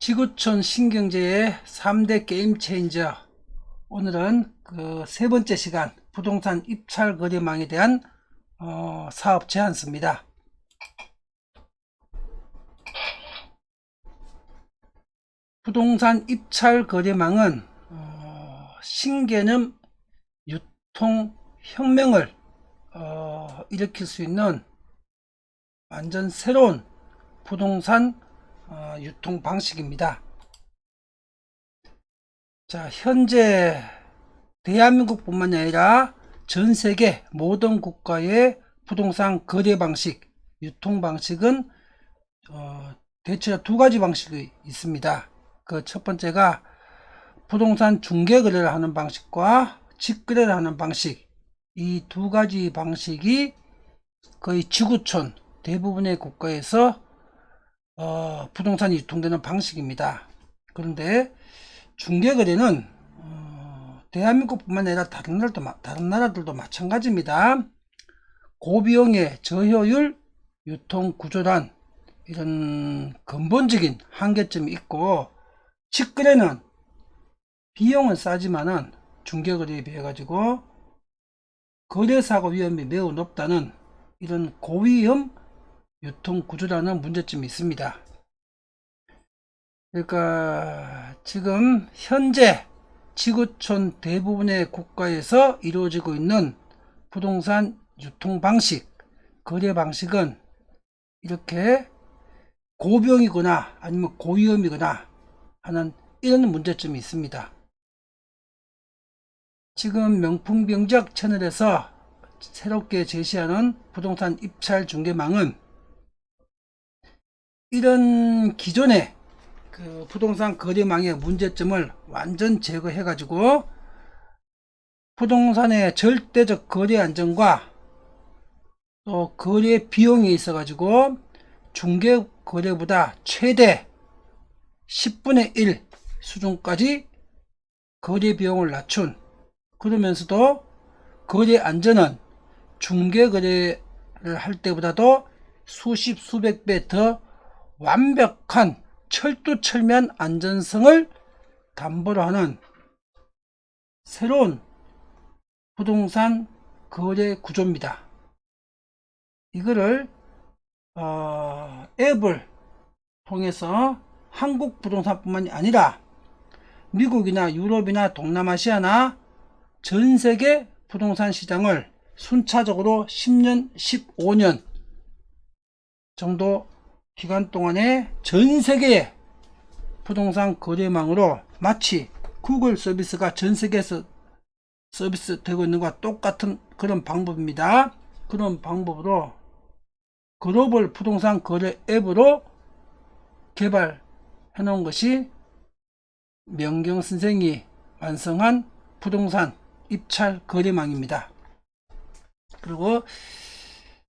지구촌 신경제의 3대 게임 체인저. 오늘은 그 세 번째 시간 부동산 입찰 거래망에 대한 사업 제안서입니다. 부동산 입찰 거래망은 신개념 유통 혁명을 일으킬 수 있는 완전 새로운 부동산 유통 방식입니다. 자, 현재 대한민국뿐만 아니라 전 세계 모든 국가의 부동산 거래 방식, 유통 방식은 대체로 두 가지 방식이 있습니다. 그 첫 번째가 부동산 중개 거래를 하는 방식과 직거래를 하는 방식, 이 두 가지 방식이 거의 지구촌 대부분의 국가에서 부동산이 유통되는 방식입니다. 그런데 중개거래는 대한민국뿐만 아니라 다른 나라들도 마찬가지입니다. 고비용의 저효율 유통구조란 이런 근본적인 한계점이 있고, 직거래는 비용은 싸지만은 중개거래에 비해 가지고 거래사고 위험이 매우 높다는 이런 고위험 유통구조라는 문제점이 있습니다. 그러니까 지금 현재 지구촌 대부분의 국가에서 이루어지고 있는 부동산 유통 방식, 거래 방식은 이렇게 고비용이거나 아니면 고위험이거나 하는 이런 문제점이 있습니다. 지금 명풍병적 채널에서 새롭게 제시하는 부동산 입찰 중개망은 이런 기존의 그 부동산 거래망의 문제점을 완전 제거해 가지고 부동산의 절대적 거래 안정과 또 거래 비용에 있어 가지고 중개 거래보다 최대 10분의 1 수준까지 거래 비용을 낮춘, 그러면서도 거래 안전은 중개 거래를 할 때보다도 수십 수백 배 더 완벽한 철두철미한 안전성을 담보로 하는 새로운 부동산 거래 구조입니다. 이거를 앱을 통해서 한국 부동산뿐만이 아니라 미국이나 유럽이나 동남아시아나 전 세계 부동산 시장을 순차적으로 10년, 15년 정도 기간 동안에 전 세계의 부동산 거래망으로 마치 구글 서비스가 전 세계에서 서비스 되고 있는 것과 똑같은 그런 방법입니다. 그런 방법으로 글로벌 부동산 거래 앱으로 개발해 놓은 것이 명경 선생이 완성한 부동산 입찰 거래망입니다. 그리고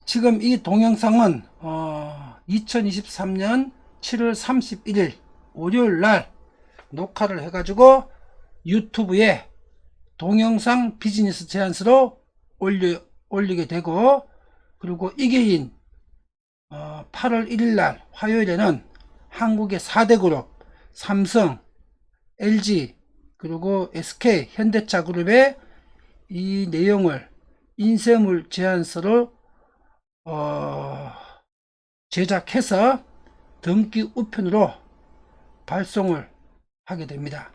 지금 이 동영상은 2023년 7월 31일 월요일 날 녹화를 해가지고 유튜브에 동영상 비즈니스 제안서로 올리게 되고, 그리고 이게인 8월 1일 날 화요일에는 한국의 4대 그룹 삼성, LG 그리고 SK 현대차 그룹의 이 내용을 인쇄물 제안서로 제작해서 등기 우편으로 발송을 하게 됩니다.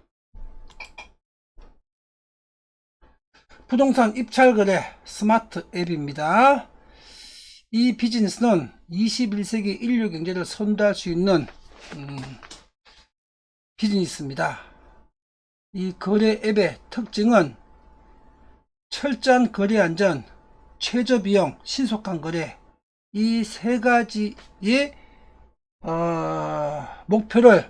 부동산 입찰 거래 스마트 앱입니다. 이 비즈니스는 21세기 인류 경제를 선도할 수 있는 비즈니스입니다. 이 거래 앱의 특징은 철저한 거래 안전, 최저 비용, 신속한 거래, 이 세 가지의 목표를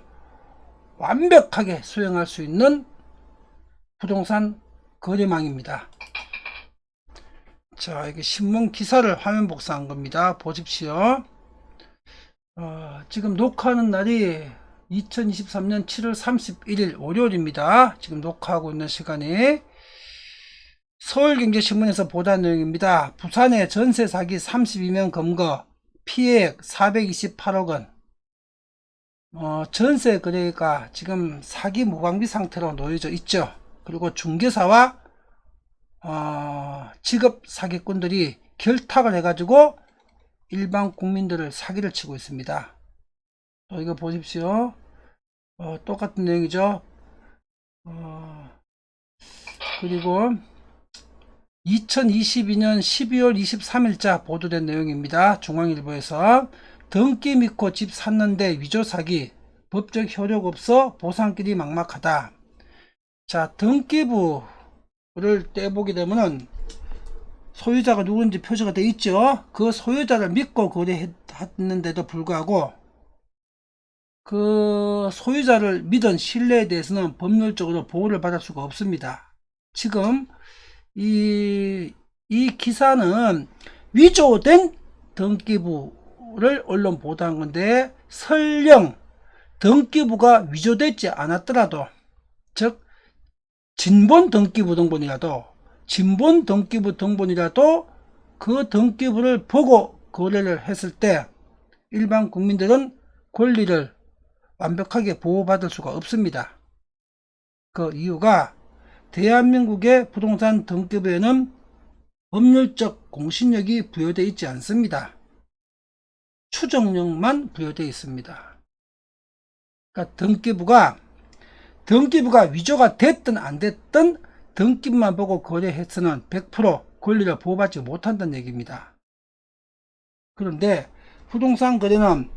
완벽하게 수행할 수 있는 부동산 거래망입니다. 자, 이게 신문 기사를 화면 복사한 겁니다. 보십시오. 지금 녹화하는 날이 2023년 7월 31일 월요일입니다. 지금 녹화하고 있는 시간이 서울경제신문에서 보도한 내용입니다. 부산의 전세 사기 32명 검거, 피해액 428억 원. 전세 거래가 지금 사기 무방비 상태로 놓여져 있죠. 그리고 중개사와 직업 사기꾼들이 결탁을 해가지고 일반 국민들을 사기를 치고 있습니다. 또 이거 보십시오. 똑같은 내용이죠. 그리고 2022년 12월 23일자 보도된 내용입니다. 중앙일보에서 등기 믿고 집 샀는데 위조 사기, 법적 효력 없어 보상길이 막막하다. 자, 등기부를 떼보게 되면은 소유자가 누군지 표시가 되어 있죠. 그 소유자를 믿고 거래했는데도 불구하고 그 소유자를 믿은 신뢰에 대해서는 법률적으로 보호를 받을 수가 없습니다. 지금 이 기사는 위조된 등기부를 언론 보도한 건데, 설령 등기부가 위조되지 않았더라도, 즉 진본 등기부 등본이라도 그 등기부를 보고 거래를 했을 때 일반 국민들은 권리를 완벽하게 보호받을 수가 없습니다. 그 이유가 대한민국의 부동산 등기부에는 법률적 공신력이 부여되어 있지 않습니다. 추정력만 부여되어 있습니다. 그러니까 등기부가 위조가 됐든 안 됐든 등기부만 보고 거래해서는 100% 권리를 보호받지 못한다는 얘기입니다. 그런데 부동산 거래는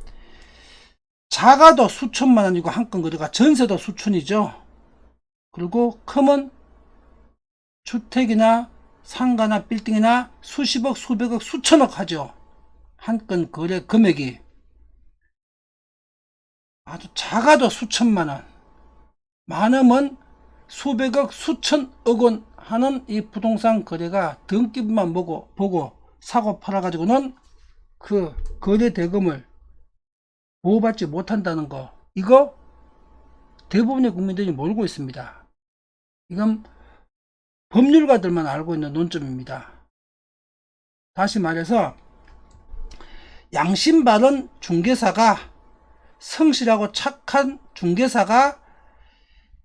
작아도 수천만 원이고 한 건 거래가 전세도 수천이죠. 그리고 크면 주택이나 상가나 빌딩이나 수십억, 수백억, 수천억 하죠. 한 건 거래 금액이. 아주 작아도 수천만 원, 많으면 수백억, 수천억 원 하는 이 부동산 거래가 등기부만 보고 사고 팔아가지고는 그 거래 대금을 보호받지 못한다는 거, 이거 대부분의 국민들이 모르고 있습니다. 이건 법률가들만 알고 있는 논점입니다. 다시 말해서 양심 바른 중개사가, 성실하고 착한 중개사가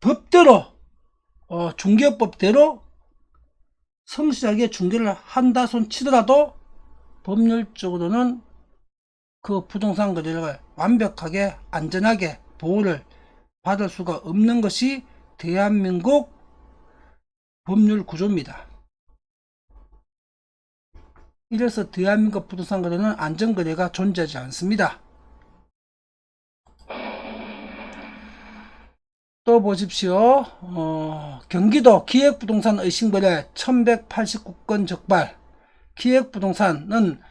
법대로 중개법대로 성실하게 중개를 한다 손 치더라도 법률적으로는 그 부동산 거래를 완벽하게 안전하게 보호를 받을 수가 없는 것이 대한민국 법률 구조입니다. 이래서 대한민국 부동산 거래는 안전거래가 존재하지 않습니다. 또 보십시오. 경기도 기획부동산 의심거래 1189건 적발. 기획부동산은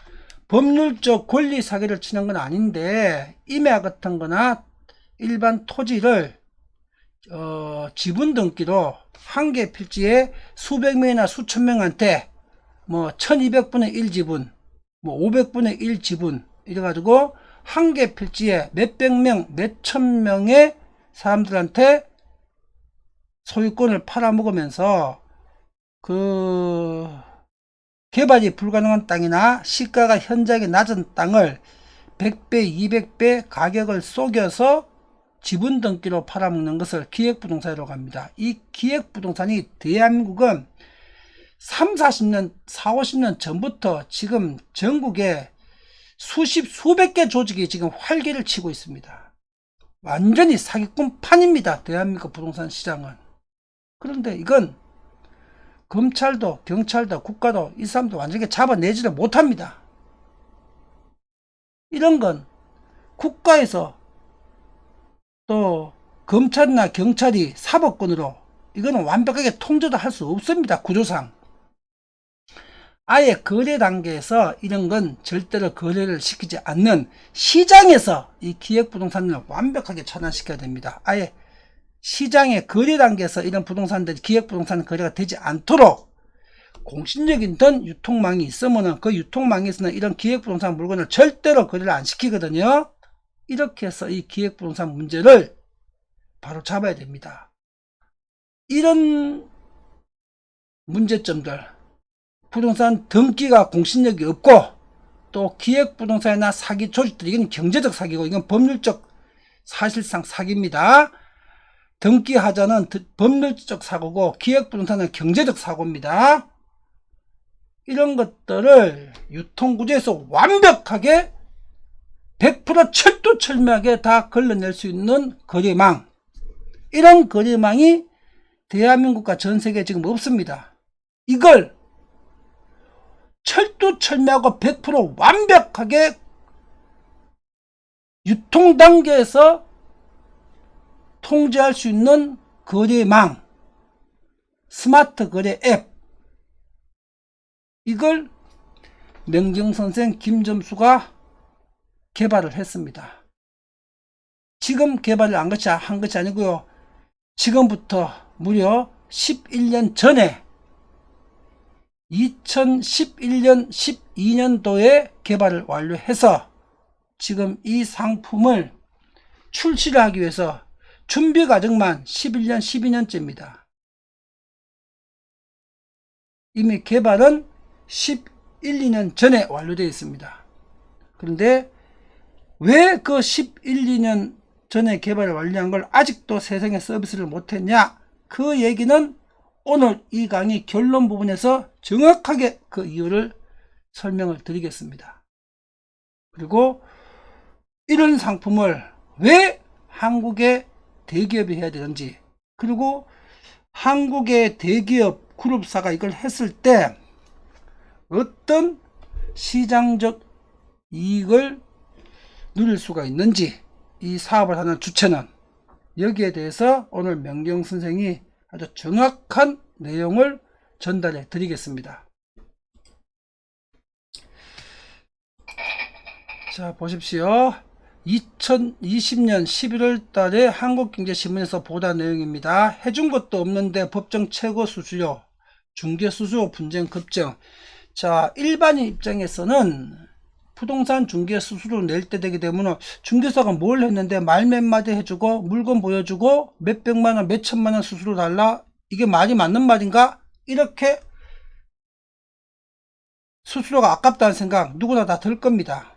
법률적 권리 사기를 치는 건 아닌데, 임야 같은 거나 일반 토지를 지분 등기로 한 개 필지에 수백 명이나 수천 명한테 1200분의 1 지분, 500분의 1 지분 이래가지고 한 개 필지에 몇백 명, 몇천 명의 사람들한테 소유권을 팔아먹으면서 그 개발이 불가능한 땅이나 시가가 현저하게 낮은 땅을 100배, 200배 가격을 속여서 지분 등기로 팔아먹는 것을 기획부동산이라고 합니다. 이 기획부동산이 대한민국은 40년, 50년 전부터 지금 전국에 수백 개 조직이 지금 활개를 치고 있습니다. 완전히 사기꾼판입니다. 대한민국 부동산 시장은. 그런데 이건 검찰도 경찰도 국가도 이 사람도 완전히 잡아내지를 못합니다. 이런 건 국가에서 또 검찰이나 경찰이 사법권으로 이거는 완벽하게 통제도 할 수 없습니다. 구조상. 아예 거래 단계에서 이런 건 절대로 거래를 시키지 않는 시장에서 이 기획부동산을 완벽하게 차단시켜야 됩니다. 아예 시장의 거래 단계에서 이런 부동산들이 기획부동산 거래가 되지 않도록 공신력인 유통망이 있으면 그 유통망에서는 이런 기획부동산 물건을 절대로 거래를 안 시키거든요. 이렇게 해서 이 기획부동산 문제를 바로 잡아야 됩니다. 이런 문제점들, 부동산 등기가 공신력이 없고 또 기획부동산이나 사기 조직들이, 이건 경제적 사기고 이건 법률적 사실상 사기입니다. 등기하자는 법률적 사고고 기획부동산은 경제적 사고입니다. 이런 것들을 유통구조에서 완벽하게 100% 철두철미하게 다 걸러낼 수 있는 거래망, 이런 거래망이 대한민국과 전세계에 지금 없습니다. 이걸 철두철미하고 100% 완벽하게 유통 단계에서 통제할 수 있는 거래망, 스마트 거래 앱, 이걸 명경선생 김점수가 개발을 했습니다. 지금 개발을 한 것이 아니고요. 지금부터 무려 11년 전에 2011년 12년도에 개발을 완료해서 지금 이 상품을 출시를 하기 위해서 준비 과정만 11년 12년째입니다. 이미 개발은 11, 2년 전에 완료되어 있습니다. 그런데 왜 그 11, 2년 전에 개발을 완료한 걸 아직도 세상에 서비스를 못했냐? 그 얘기는 오늘 이 강의 결론 부분에서 정확하게 그 이유를 설명을 드리겠습니다. 그리고 이런 상품을 왜 한국의 대기업이 해야 되는지, 그리고 한국의 대기업 그룹사가 이걸 했을 때 어떤 시장적 이익을 누릴 수가 있는지, 이 사업을 하는 주체는, 여기에 대해서 오늘 명경 선생이 아주 정확한 내용을 전달해 드리겠습니다. 자, 보십시오. 2020년 11월 달에 한국경제신문에서 보도한 내용입니다. 해준 것도 없는데 법정 최고 수수료, 중개수수료 분쟁 급증. 자, 일반인 입장에서는 부동산 중개 수수료 낼 때 되게 되면 중개사가 뭘 했는데 말 몇 마디 해주고 물건 보여주고 몇백만원 몇천만원 수수료 달라, 이게 말이 맞는 말인가, 이렇게 수수료가 아깝다는 생각 누구나 다 들 겁니다.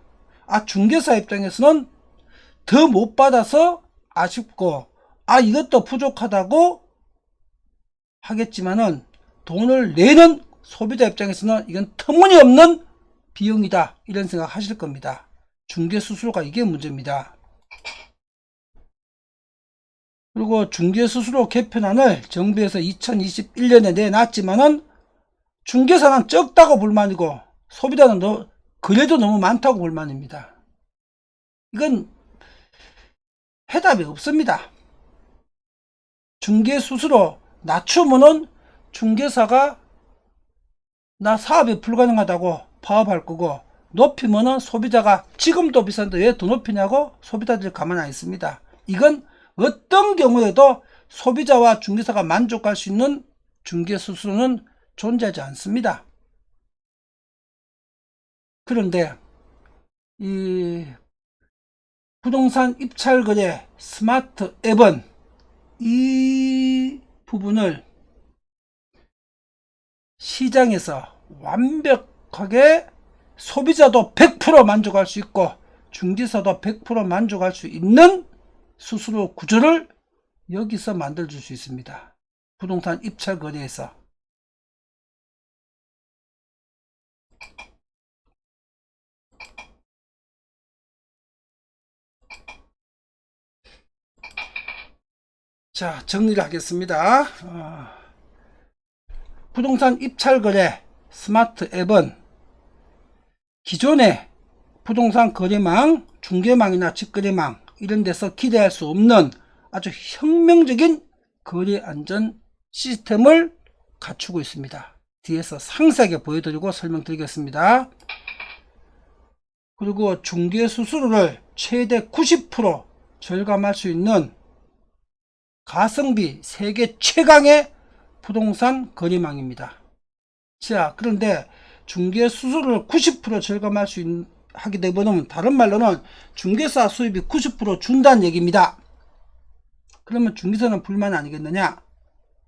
중개사 입장에서는 더 못 받아서 아쉽고 이것도 부족하다고 하겠지만은 돈을 내는 소비자 입장에서는 이건 터무니없는 비용이다, 이런 생각 하실 겁니다. 중개 수수료가 이게 문제입니다. 그리고 중개 수수료 개편안을 정부에서 2021년에 내놨지만은 중개사는 적다고 불만이고 소비자는 그래도 너무 많다고 불만입니다. 이건 해답이 없습니다. 중개 수수료 낮추면은 중개사가 나 사업이 불가능하다고 파업할 거고, 높이면은 소비자가 지금도 비싼데 왜 더 높이냐고 소비자들이 가만 안 있습니다. 이건 어떤 경우에도 소비자와 중개사가 만족할 수 있는 중개 수수료는 존재하지 않습니다. 그런데 이 부동산 입찰 거래 스마트 앱은 이 부분을 시장에서 완벽하게 소비자도 100% 만족할 수 있고 중개사도 100% 만족할 수 있는 수수료 구조를 여기서 만들어 줄 수 있습니다. 부동산 입찰 거래에서. 자, 정리를 하겠습니다. 부동산 입찰 거래 스마트 앱은 기존의 부동산 거래망, 중개망이나 직거래망 이런 데서 기대할 수 없는 아주 혁명적인 거래 안전 시스템을 갖추고 있습니다. 뒤에서 상세하게 보여드리고 설명드리겠습니다. 그리고 중개 수수료를 최대 90% 절감할 수 있는 가성비 세계 최강의 부동산 거래망입니다. 자, 그런데 중개 수수료를 90% 절감할 수 하게 되면 다른 말로는 중개사 수입이 90% 준다는 얘기입니다. 그러면 중개사는 불만 아니겠느냐?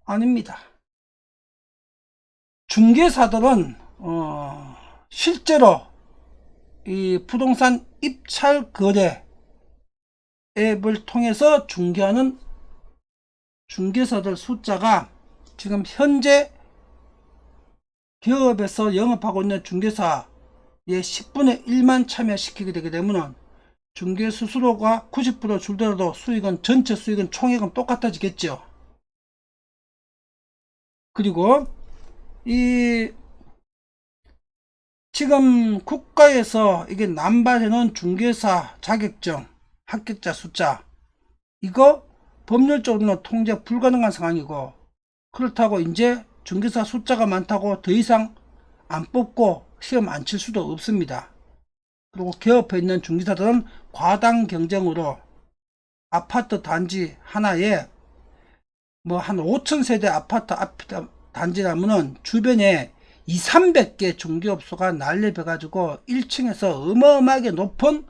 아닙니다. 중개사들은 실제로 이 부동산 입찰 거래 앱을 통해서 중개하는 중개사들 숫자가 지금 현재 기업에서 영업하고 있는 중개사의 10분의 1만 참여시키게 되게 되면 중개 수수료가 90% 줄더라도 수익은, 전체 수익은, 총액은 똑같아지겠죠. 그리고 지금 국가에서 이게 남발해놓은 중개사 자격증 합격자 숫자, 이거 법률적으로는 통제 불가능한 상황이고, 그렇다고 이제 중개사 숫자가 많다고 더 이상 안 뽑고 시험 안 칠 수도 없습니다. 그리고 기업에 있는 중개사들은 과당 경쟁으로 아파트 단지 하나에 뭐 한 5,000세대 아파트 단지라면은 주변에 2, 300개 중개업소가 난립해 가지고 1층에서 어마어마하게 높은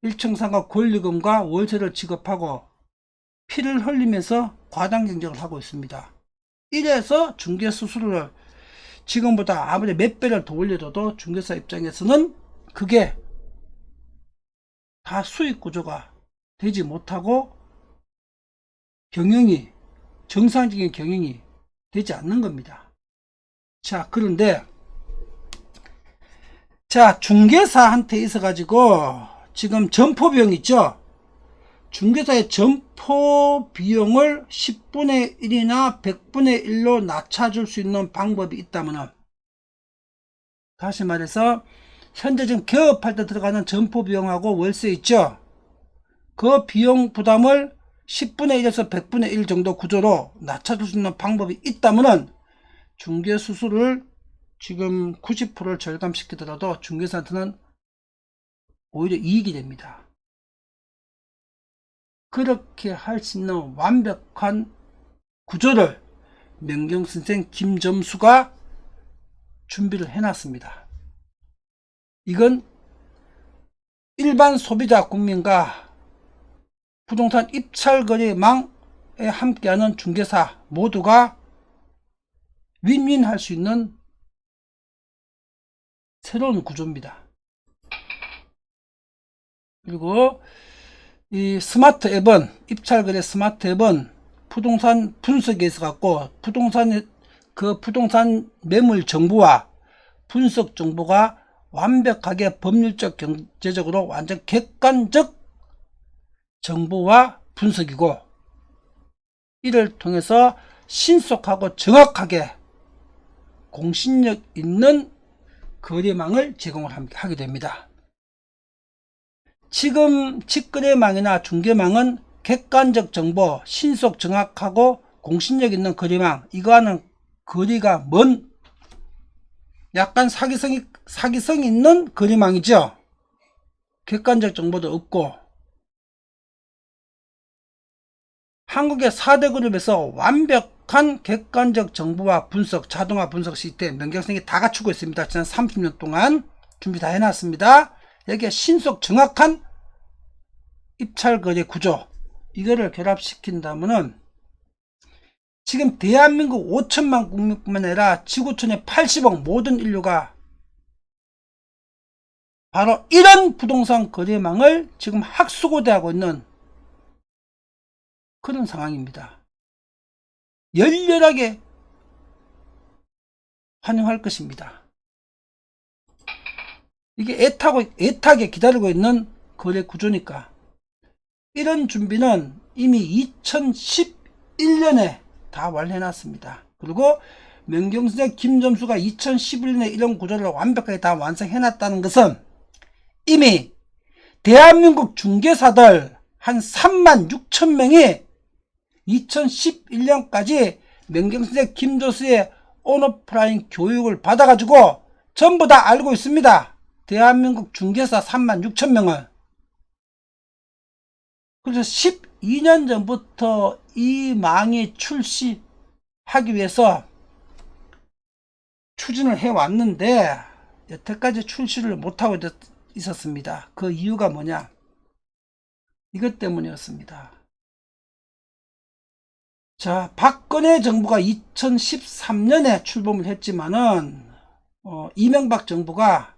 1층 상가 권리금과 월세를 지급하고 피를 흘리면서 과당 경쟁을 하고 있습니다. 이래서 중개 수수료를 지금보다 아무리 몇 배를 더 올려줘도 중개사 입장에서는 그게 다 수익 구조가 되지 못하고 경영이, 정상적인 경영이 되지 않는 겁니다. 자, 그런데 자, 중개사한테 있어 가지고 지금 점포 비용 있죠? 중개사의 점포 비용을 10분의 1이나 100분의 1로 낮춰줄 수 있는 방법이 있다면, 다시 말해서 현재 지금 개업할 때 들어가는 점포 비용하고 월세 있죠? 그 비용 부담을 10분의 1에서 100분의 1 정도 구조로 낮춰줄 수 있는 방법이 있다면 중개 수수료를 지금 90%를 절감시키더라도 중개사한테는 오히려 이익이 됩니다. 그렇게 할 수 있는 완벽한 구조를 명경선생 김점수가 준비를 해놨습니다. 이건 일반 소비자 국민과 부동산 입찰거래망에 함께하는 중개사 모두가 윈윈 할 수 있는 새로운 구조입니다. 그리고 이 스마트 앱은, 입찰거래 스마트 앱은 부동산 분석에 있어 갖고 부동산 매물 정보와 분석 정보가 완벽하게 법률적, 경제적으로 완전 객관적 정보와 분석이고, 이를 통해서 신속하고 정확하게 공신력 있는 거래망을 제공을 하게 됩니다. 지금 직거래망이나 중개망은 객관적 정보, 신속 정확하고 공신력 있는 거래망, 이거와는 거리가 먼 약간 사기성 있는 거래망이죠. 객관적 정보도 없고, 한국의 4대 그룹에서 완벽한 객관적 정보와 분석, 자동화 분석 시스템 명경선생이 다 갖추고 있습니다. 지난 30년 동안 준비 다 해놨습니다. 여기에 신속 정확한 입찰거래 구조, 이거를 결합시킨다면은 지금 대한민국 5천만 국민뿐만 아니라 지구촌의 80억 모든 인류가 바로 이런 부동산 거래망을 지금 학수고대하고 있는 그런 상황입니다. 열렬하게 환영할 것입니다. 이게 애타게 기다리고 있는 거래 구조니까. 이런 준비는 이미 2011년에 다 완료해놨습니다. 그리고 명경선생 김점수가 2011년에 이런 구조를 완벽하게 다 완성해놨다는 것은 이미 대한민국 중개사들 한 36,000명이 2011년까지 명경선생 김점수의 온오프라인 교육을 받아가지고 전부 다 알고 있습니다. 대한민국 중개사 36,000명을. 그래서 12년 전부터 이 망이 출시하기 위해서 추진을 해왔는데 여태까지 출시를 못하고 있었습니다. 그 이유가 뭐냐? 이것 때문이었습니다. 자, 박근혜 정부가 2013년에 출범을 했지만은 이명박 정부가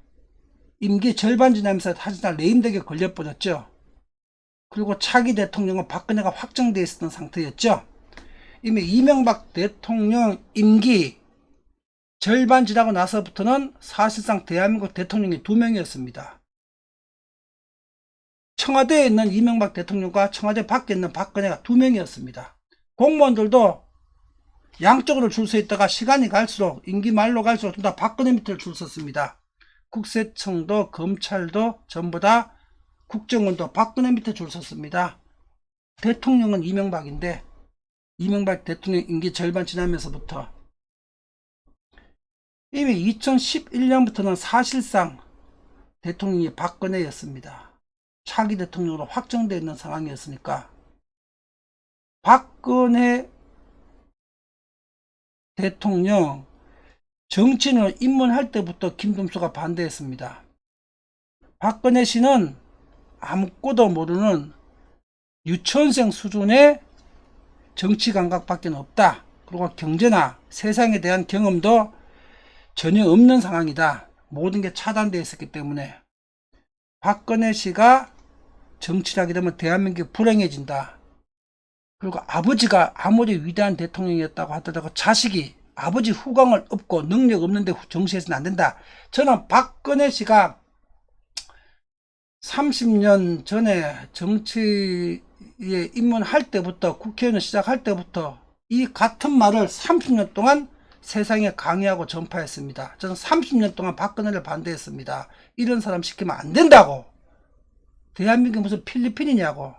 임기 절반 지나면서 사실상 레임덕에 걸려버렸죠. 그리고 차기 대통령은 박근혜가 확정되어 있었던 상태였죠. 이미 이명박 대통령 임기 절반 지나고 나서부터는 사실상 대한민국 대통령이 2명이었습니다. 청와대에 있는 이명박 대통령과 청와대 밖에 있는 박근혜가 2명이었습니다. 공무원들도 양쪽으로 줄 서 있다가 시간이 갈수록 임기 말로 갈수록 다 박근혜 밑을 줄 섰습니다. 국세청도 검찰도 전부 다 국정원도 박근혜 밑에 줄 섰습니다. 대통령은 이명박인데 이명박 대통령 임기 절반 지나면서부터 이미 2011년부터는 사실상 대통령이 박근혜였습니다. 차기 대통령으로 확정되어 있는 상황이었으니까 박근혜 대통령 정치인을 입문할 때부터 김금수가 반대했습니다. 박근혜 씨는 아무것도 모르는 유치원생 수준의 정치 감각밖에 없다. 그리고 경제나 세상에 대한 경험도 전혀 없는 상황이다. 모든 게 차단되어 있었기 때문에 박근혜 씨가 정치를 하게 되면 대한민국이 불행해진다. 그리고 아버지가 아무리 위대한 대통령이었다고 하더라도 자식이 아버지 후광을 얻고 능력 없는데 정치해서는 안 된다. 저는 박근혜 씨가 30년 전에 정치에 입문할 때부터 국회의원을 시작할 때부터 이 같은 말을 30년 동안 세상에 강의하고 전파했습니다. 저는 30년 동안 박근혜를 반대했습니다. 이런 사람 시키면 안 된다고. 대한민국이 무슨 필리핀이냐고.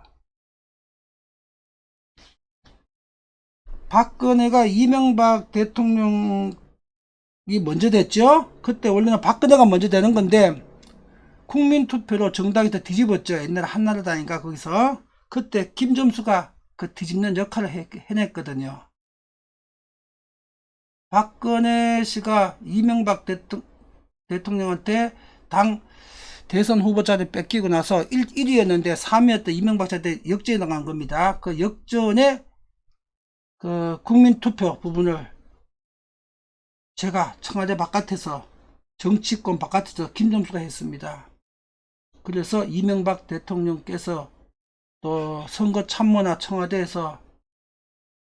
박근혜가 이명박 대통령이 먼저 됐죠. 그때 원래는 박근혜가 먼저 되는 건데 국민투표로 정당이 더 뒤집었죠. 옛날에 한나라당인가 거기서. 그때 김점수가 그 뒤집는 역할을 해냈거든요. 박근혜 씨가 이명박 대통령한테 당 대선 후보자를 뺏기고 나서 1위였는데 3위였던 이명박 씨한테 역전이 나간 겁니다. 그 역전에 그 국민투표 부분을 제가 청와대 바깥에서 정치권 바깥에서 김점수가 했습니다. 그래서 이명박 대통령께서 또 선거 참모나 청와대에서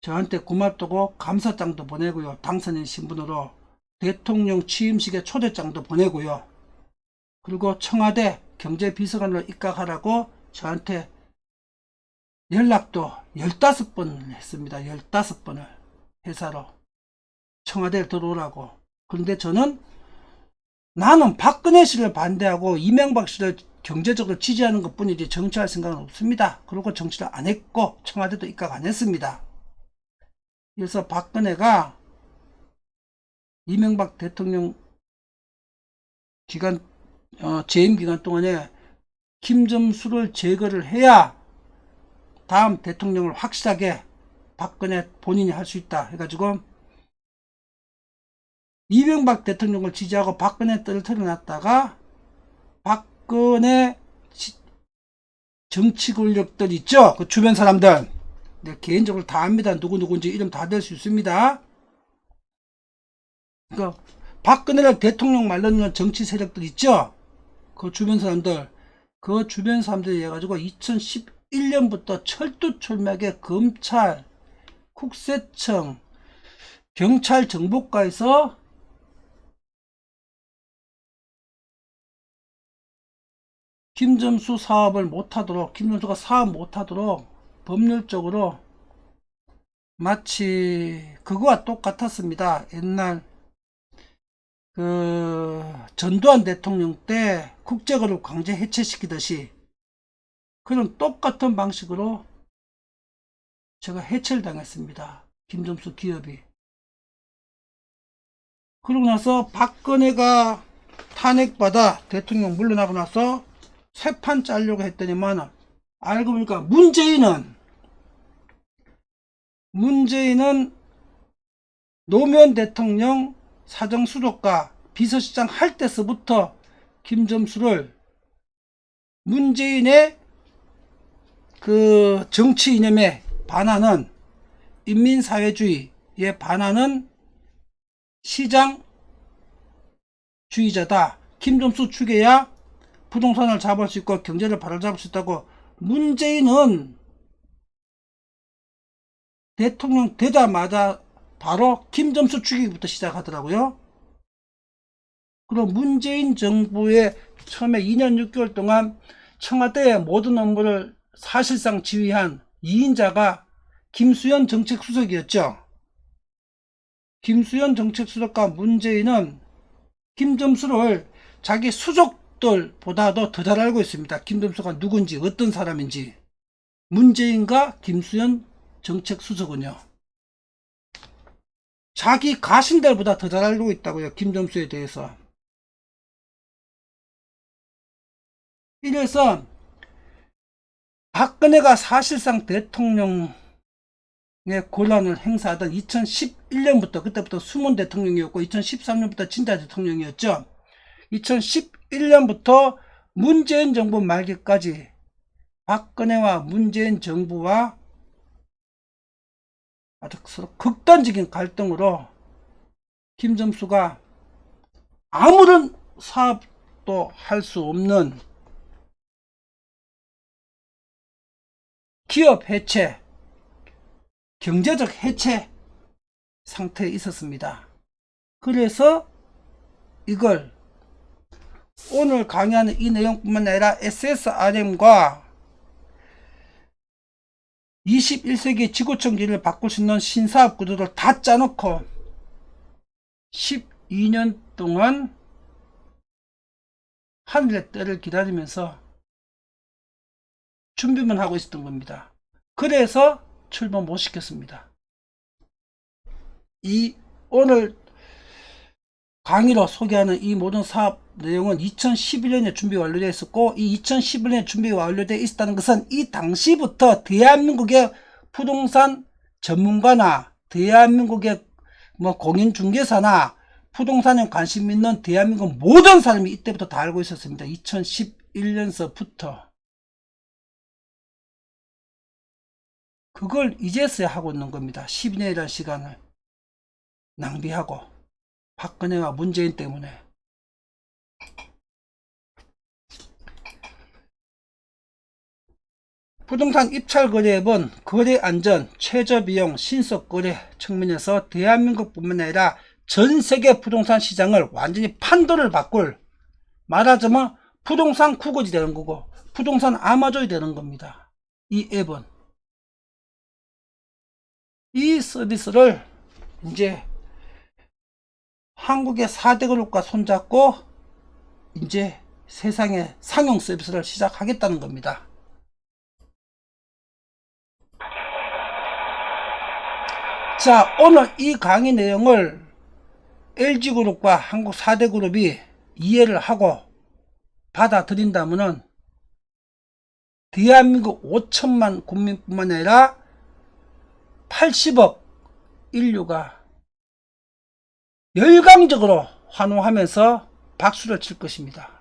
저한테 고맙다고 감사장도 보내고요. 당선인 신분으로 대통령 취임식에 초대장도 보내고요. 그리고 청와대 경제비서관으로 입각하라고 저한테 연락도 15번 했습니다. 15번을 회사로 청와대에 들어오라고. 그런데 저는 나는 박근혜 씨를 반대하고 이명박 씨를 경제적으로 지지하는 것 뿐이지 정치할 생각은 없습니다. 그리고 정치를 안 했고 청와대도 입각 안 했습니다. 그래서 박근혜가 이명박 대통령 기간 재임 기간 동안에 김점수를 제거를 해야 다음 대통령을 확실하게 박근혜 본인이 할 수 있다 해가지고 이명박 대통령을 지지하고 박근혜 떨어뜨려놨다가 박근혜 정치 권력들 있죠. 그 주변 사람들. 네, 개인적으로 다 압니다. 누구누구인지 이름 다 될 수 있습니다. 그 박근혜를 대통령 말로는 정치 세력들 있죠. 그 주변 사람들. 그 주변 사람들이 해가지고 2011년부터 철두철미하게 검찰, 국세청, 경찰 정보과에서 김점수 사업을 못하도록, 김점수가 사업 못하도록 법률적으로 마치 그거와 똑같았습니다. 옛날 그 전두환 대통령 때 국제그룹 강제 해체시키듯이 그런 똑같은 방식으로 제가 해체를 당했습니다. 김점수 기업이. 그러고 나서 박근혜가 탄핵받아 대통령 물러나고 나서 쇠판 짜려고 했더니만 알고 보니까 문재인은 노무현 대통령 사정수석과 비서실장 할 때서부터 김점수를 문재인의 그 정치 이념에 반하는 인민사회주의에 반하는 시장주의자다. 김점수 축에야 부동산을 잡을 수 있고 경제를 바로잡을 수 있다고 문재인은 대통령 되자마자 바로 김점수 죽이기부터 시작하더라고요. 그럼 문재인 정부의 처음에 2년 6개월 동안 청와대의 모든 업무를 사실상 지휘한 2인자가 김수현 정책수석이었죠. 김수현 정책수석과 문재인은 김점수를 자기 수족들보다도 더 잘 알고 있습니다. 김점수가 누군지, 어떤 사람인지. 문재인과 김수현 정책수석은요, 자기 가신들보다 더 잘 알고 있다고요. 김점수에 대해서. 이래서 박근혜가 사실상 대통령의 권한을 행사하던 2011년부터, 그때부터 숨은 대통령이었고 2013년부터 진짜 대통령이었죠. 2011년부터 문재인 정부 말기까지 박근혜와 문재인 정부와 아주 서로 극단적인 갈등으로 김점수가 아무런 사업도 할 수 없는 기업 해체, 경제적 해체 상태에 있었습니다. 그래서 이걸 오늘 강의하는 이 내용뿐만 아니라 SSRM과 21세기 지구촌기를 바꿀 수 있는 신사업 구도를 다 짜놓고 12년 동안 하늘의 때를 기다리면서 준비만 하고 있었던 겁니다. 그래서 출범 못 시켰습니다. 이 오늘 강의로 소개하는 이 모든 사업 내용은 2011년에 준비 완료되어 있었고, 이 2011년에 준비 완료되어 있었다는 것은 이 당시부터 대한민국의 부동산 전문가나 대한민국의 공인중개사나 부동산에 관심 있는 대한민국 모든 사람이 이때부터 다 알고 있었습니다. 2011년서부터. 그걸 이제서야 하고 있는 겁니다. 12년이라는 시간을 낭비하고, 박근혜와 문재인 때문에. 부동산 입찰 거래업은 거래 안전, 최저 비용, 신속 거래 측면에서 대한민국뿐만 아니라 전 세계 부동산 시장을 완전히 판도를 바꿀, 말하자면 부동산 구글이 되는 거고 부동산 아마존이 되는 겁니다. 이 앱은. 이 서비스를 이제 한국의 4대 그룹과 손잡고 이제 세상에 상용 서비스를 시작하겠다는 겁니다. 자, 오늘 이 강의 내용을 LG그룹과 한국 4대 그룹이 이해를 하고 받아들인다면은 대한민국 5천만 국민뿐만 아니라 80억 인류가 열광적으로 환호하면서 박수를 칠 것입니다.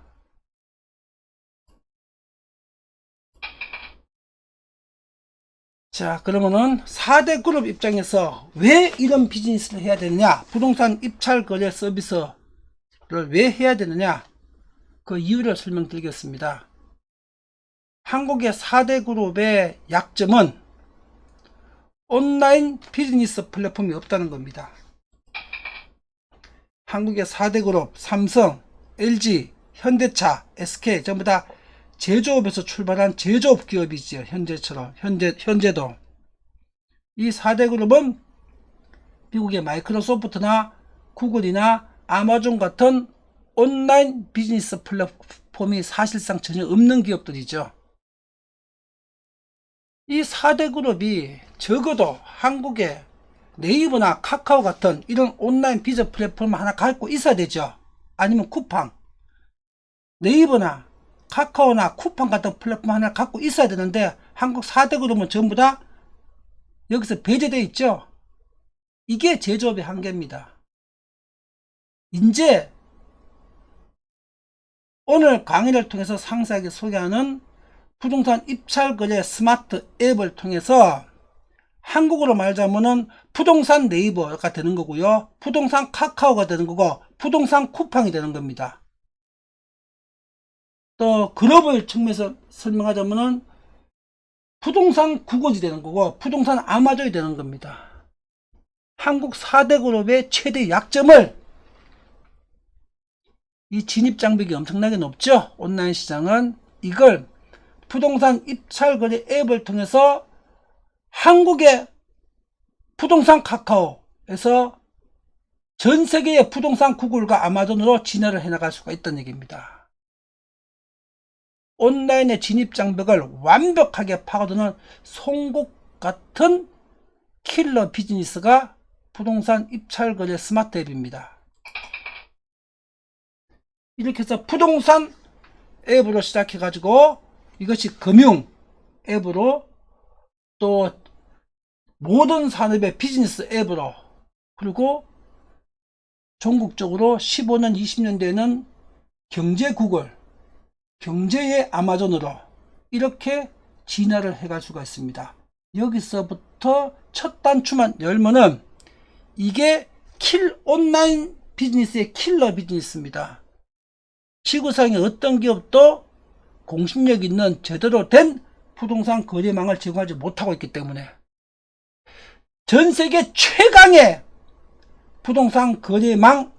자, 그러면은 4대 그룹 입장에서 왜 이런 비즈니스를 해야 되느냐, 부동산 입찰 거래 서비스를 왜 해야 되느냐, 그 이유를 설명드리겠습니다. 한국의 4대 그룹의 약점은 온라인 비즈니스 플랫폼이 없다는 겁니다. 한국의 4대 그룹, 삼성, LG, 현대차, SK 전부 다 제조업에서 출발한 제조업 기업이죠. 현재처럼, 현재도. 이 4대 그룹은 미국의 마이크로소프트나 구글이나 아마존 같은 온라인 비즈니스 플랫폼이 사실상 전혀 없는 기업들이죠. 이 4대 그룹이 적어도 한국의 네이버나 카카오 같은 이런 온라인 비즈니스 플랫폼 하나 갖고 있어야 되죠. 아니면 쿠팡. 네이버나 카카오나 쿠팡 같은 플랫폼 하나 갖고 있어야 되는데 한국 4대 그룹은 전부 다 여기서 배제되어 있죠. 이게 제조업의 한계입니다. 이제 오늘 강의를 통해서 상세하게 소개하는 부동산 입찰 거래 스마트 앱을 통해서 한국어로 말하자면은 부동산 네이버가 되는 거고요. 부동산 카카오가 되는 거고 부동산 쿠팡이 되는 겁니다. 또 글로벌 측면에서 설명하자면은 부동산 국어지 되는 거고 부동산 아마존이 되는 겁니다. 한국 4대 그룹의 최대 약점을 이 진입장벽이 엄청나게 높죠. 온라인 시장은 이걸 부동산 입찰거래 앱을 통해서 한국의 부동산 카카오에서 전 세계의 부동산 구글과 아마존으로 진화를 해나갈 수가 있다는 얘기입니다. 온라인의 진입장벽을 완벽하게 파고드는 송곳 같은 킬러 비즈니스가 부동산 입찰거래 스마트 앱입니다. 이렇게 해서 부동산 앱으로 시작해 가지고 이것이 금융 앱으로 또 모든 산업의 비즈니스 앱으로 그리고 전국적으로 15년 20년 뒤에는 경제 구글 경제의 아마존으로 이렇게 진화를 해갈 수가 있습니다. 여기서부터 첫 단추만 열면은 이게 온라인 비즈니스의 킬러 비즈니스입니다. 지구상의 어떤 기업도 공신력 있는 제대로 된 부동산 거래망을 제공하지 못하고 있기 때문에 전 세계 최강의 부동산 거래망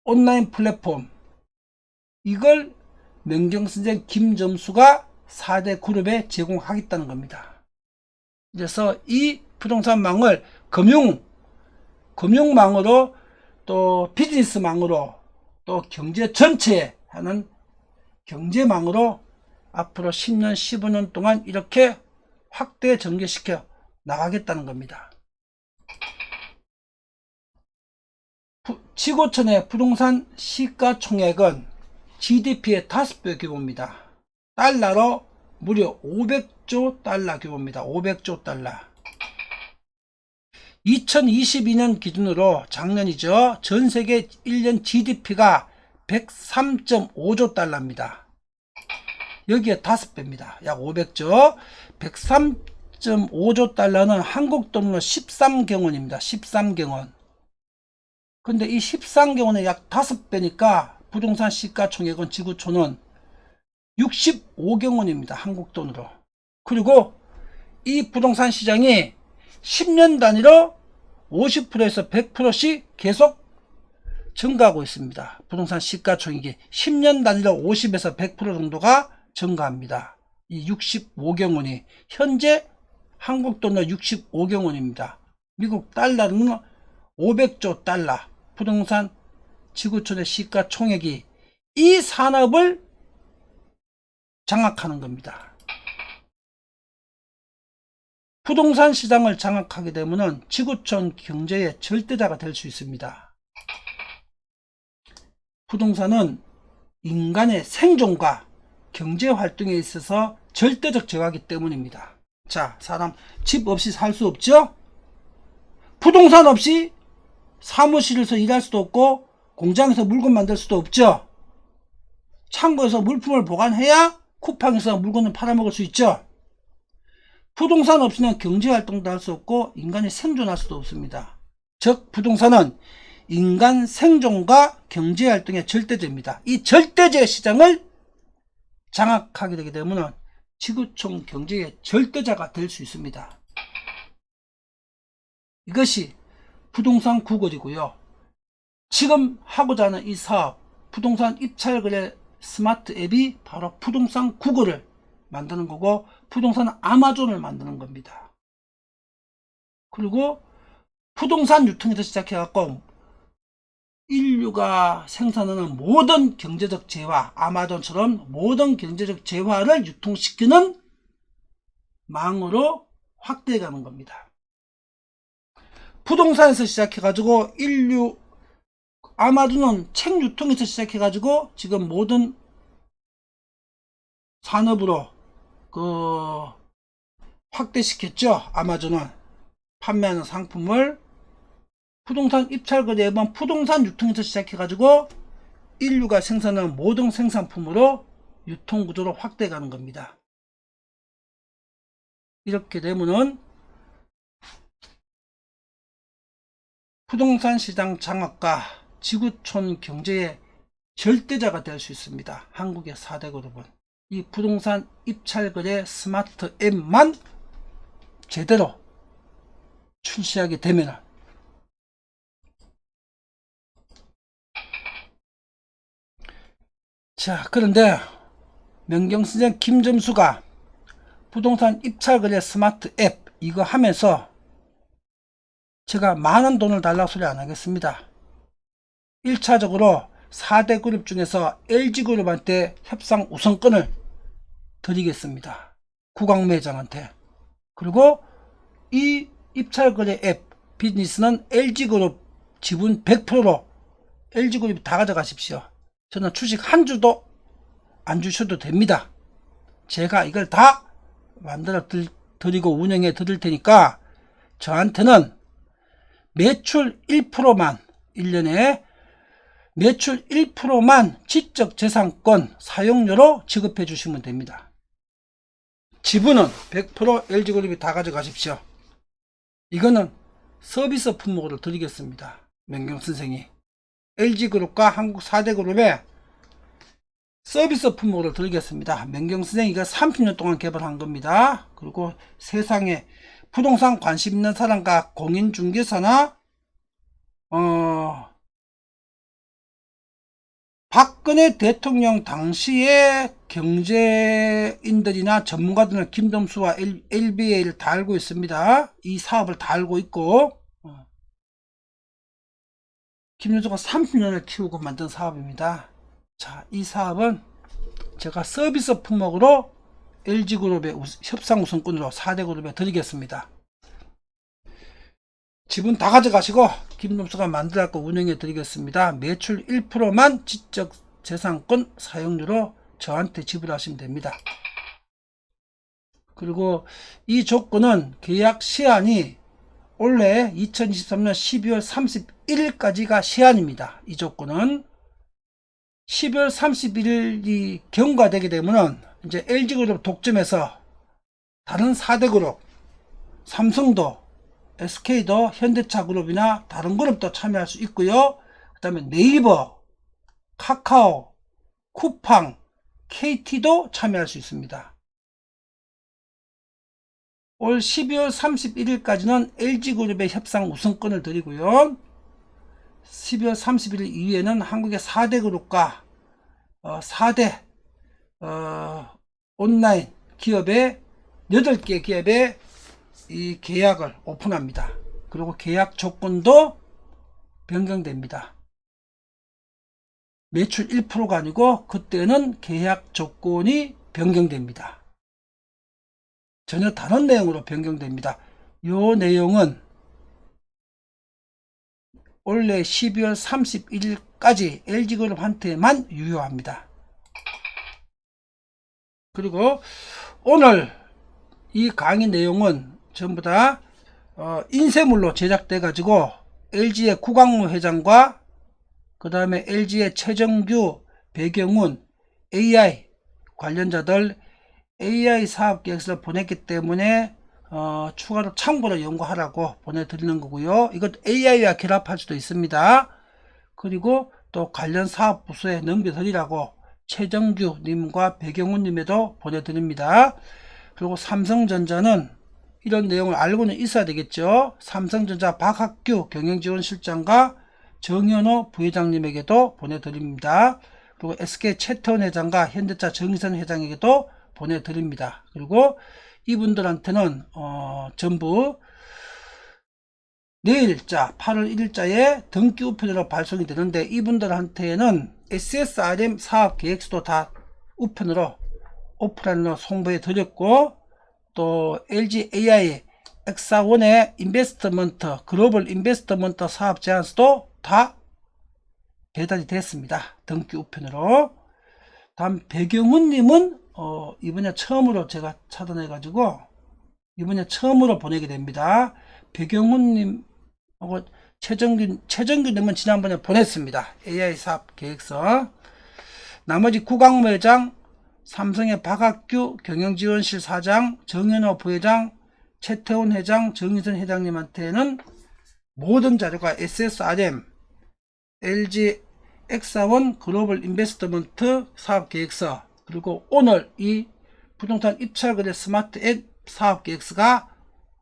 온라인 플랫폼 이걸 명경선생 김점수가 4대 그룹에 제공하겠다는 겁니다. 그래서 이 부동산망을 금융망으로 또 비즈니스망으로 또 경제 전체에 하는 경제망으로 앞으로 10년 15년 동안 이렇게 확대 전개시켜 나가겠다는 겁니다. 지구촌의 부동산 시가총액은 GDP의 5배 규모입니다. 달러로 무려 500조 달러 규모입니다. 500조 달러. 2022년 기준으로 작년이죠. 전 세계 1년 GDP가 103.5조 달러입니다. 여기에 5배입니다. 약 500조. 103.5조 달러는 한국 돈으로 13경원입니다. 13경원. 근데 이 13경원의 약 5배니까 부동산 시가총액은 지구촌은 65경원입니다. 한국 돈으로. 그리고 이 부동산 시장이 10년 단위로 50%에서 100%씩 계속 증가하고 있습니다. 부동산 시가총액이 10년 단위로 50에서 100% 정도가 증가합니다. 이 65경원이 현재 한국 돈으로 65경원입니다. 미국 달러는 500조 달러 부동산 지구촌의 시가총액이 이 산업을 장악하는 겁니다. 부동산 시장을 장악하게 되면 지구촌 경제의 절대자가 될 수 있습니다. 부동산은 인간의 생존과 경제활동에 있어서 절대적 제어하기 때문입니다. 자, 사람 집 없이 살 수 없죠? 부동산 없이 사무실에서 일할 수도 없고 공장에서 물건 만들 수도 없죠? 창고에서 물품을 보관해야 쿠팡에서 물건을 팔아먹을 수 있죠? 부동산 없이는 경제활동도 할 수 없고 인간이 생존할 수도 없습니다. 즉 부동산은 인간 생존과 경제활동의 절대제입니다. 이 절대제 시장을 장악하게 되게 되면 지구촌 경제의 절대자가 될 수 있습니다. 이것이 부동산 구글이고요. 지금 하고자 하는 이 사업 부동산 입찰거래 스마트 앱이 바로 부동산 구글을 만드는 거고 부동산 아마존을 만드는 겁니다. 그리고 부동산 유통에서 시작해 갖고 인류가 생산하는 모든 경제적 재화 아마존처럼 모든 경제적 재화를 유통시키는 망으로 확대해 가는 겁니다. 부동산에서 시작해 가지고 아마존은 책 유통에서 시작해 가지고 지금 모든 산업으로 확대시켰죠. 아마존은 판매하는 상품을 부동산 입찰거래 앱은 부동산 유통에서 시작해 가지고 인류가 생산하는 모든 생산품으로 유통구조로 확대해 가는 겁니다. 이렇게 되면은 부동산 시장 장악과 지구촌 경제의 절대자가 될 수 있습니다. 한국의 4대 그룹은. 이 부동산 입찰거래 스마트 앱만 제대로 출시하게 되면은, 자, 그런데 명경선생 김점수가 부동산 입찰거래 스마트 앱 이거 하면서 제가 많은 돈을 달라고 소리 안 하겠습니다. 1차적으로 4대 그룹 중에서 LG그룹한테 협상 우선권을 드리겠습니다. 구광무 회장한테. 그리고 이 입찰거래 앱 비즈니스는 LG그룹 지분 100%로 LG그룹이 다 가져가십시오. 저는 주식 한 주도 안 주셔도 됩니다. 제가 이걸 다 만들어 드리고 운영해 드릴 테니까 저한테는 매출 1%만 1년에 매출 1%만 지적재산권 사용료로 지급해 주시면 됩니다. 지분은 100% LG그룹이 다 가져가십시오. 이거는 서비스 품목으로 드리겠습니다. 명경선생이 LG그룹과 한국 4대 그룹에 서비스 품목으로 드리겠습니다. 명경선생이 이거 30년 동안 개발한 겁니다. 그리고 세상에 부동산 관심 있는 사람과 공인중개사나 박근혜 대통령 당시의 경제인들이나 전문가들은 김점수와 LBA를 다 알고 있습니다. 이 사업을 다 알고 있고, 김점수가 30년을 키우고 만든 사업입니다. 자, 이 사업은 제가 서비스 품목으로 LG그룹의 협상 우선권으로 4대 그룹에 드리겠습니다. 지분 다 가져가시고 김점수가 만들어갖고 운영해 드리겠습니다. 매출 1%만 지적재산권 사용료로 저한테 지불하시면 됩니다. 그리고 이 조건은 계약 시한이 올해 2023년 12월 31일까지가 시한입니다. 이 조건은 12월 31일이 경과되게 되면은 이제 LG그룹 독점해서 다른 4대 그룹, 삼성도, SK도, 현대차그룹이나 다른 그룹도 참여할 수 있고요. 그 다음에 네이버, 카카오, 쿠팡, KT도 참여할 수 있습니다. 올 12월 31일까지는 LG그룹의 협상 우선권을 드리고요. 12월 31일 이후에는 한국의 4대 그룹과 4대 온라인 기업의 8개 기업의 이 계약을 오픈합니다. 그리고 계약 조건도 변경됩니다. 매출 1%가 아니고 그때는 계약 조건이 변경됩니다. 전혀 다른 내용으로 변경됩니다. 이 내용은 올해 12월 31일까지 LG그룹한테만 유효합니다. 그리고 오늘 이 강의 내용은 전부 다 인쇄물로 제작돼 가지고 LG의 구광무 회장과 그 다음에 LG의 최정규, 배경훈, AI 관련자들 AI 사업 계획서를 보냈기 때문에 추가로 참고로 연구하라고 보내드리는 거고요. 이것 AI와 결합할 수도 있습니다. 그리고 또 관련 사업 부서에 넘겨드리라고 최정규 님과 배경훈 님에도 보내드립니다. 그리고 삼성전자는 이런 내용을 알고는 있어야 되겠죠. 삼성전자 박학규 경영지원실장과 정현호 부회장님에게도 보내드립니다. 그리고 SK 최태원 회장과 현대차 정의선 회장에게도 보내드립니다. 그리고 이분들한테는 전부 내일자 8월 1일자에 등기 우편으로 발송이 되는데 이분들한테는 SSRM 사업 계획서도 다 우편으로 오프라인으로 송부해 드렸고 또 LG AI 엑사원의 인베스트먼트 글로벌 인베스트먼트 사업 제안서도 다 배달이 됐습니다. 등기 우편으로. 다음 배경훈 님은 이번에 처음으로 제가 차단해 가지고 이번에 처음으로 보내게 됩니다. 배경훈 님하고 최정규 님은 지난번에 보냈습니다. AI 사업 계획서. 나머지 구광무 회장, 삼성의 박학규 경영지원실 사장, 정현호 부회장, 최태원 회장, 정의선 회장님한테는 모든 자료가 SSRM, LG 엑사원 글로벌 인베스트먼트 사업 계획서, 그리고 오늘 이 부동산 입찰거래 스마트 앱 사업계획서가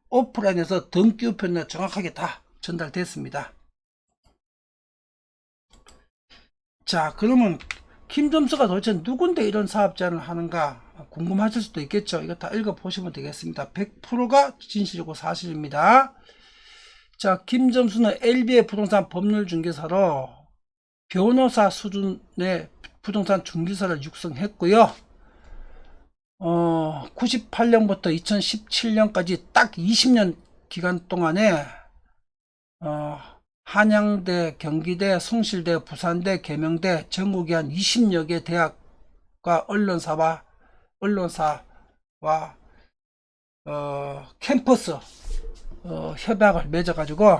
오프라인에서 등기 우편으로 정확하게 다 전달됐습니다. 자, 그러면 김점수가 도대체 누군데 이런 사업 제안을 하는가 궁금하실 수도 있겠죠. 이거 다 읽어보시면 되겠습니다. 100%가 진실이고 사실입니다. 자, 김점수는 LB의 부동산 법률중개사로 변호사 수준의 부동산 중개사를 육성했고요. 98년부터 2017년까지 딱 20년 기간 동안에 한양대, 경기대, 숭실대, 부산대, 계명대, 전국의 한 20여 개 대학과 언론사와 캠퍼스 협약을 맺어가지고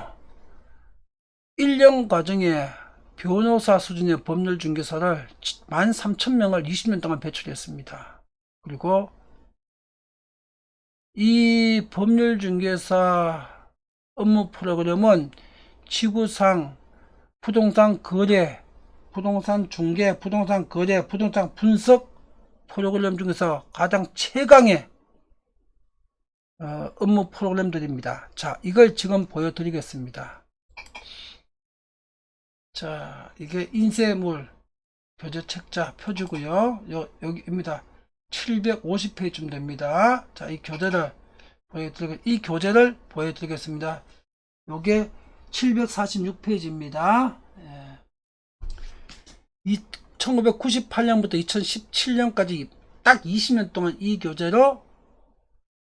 1년 과정에 변호사 수준의 법률중개사를 13,000명을 20년 동안 배출했습니다. 그리고 이 법률중개사 업무 프로그램은 지구상 부동산 거래, 부동산 중개, 부동산 거래, 부동산 분석 프로그램 중에서 가장 최강의 업무 프로그램들입니다. 자, 이걸 지금 보여드리겠습니다. 자, 이게 인쇄물 교재 책자 표지고요. 여기입니다. 750페이지쯤 됩니다. 자, 이 교재를 보여드리겠습니다. 요게 746페이지입니다. 1998년부터 2017년까지 딱 20년 동안 이 교재로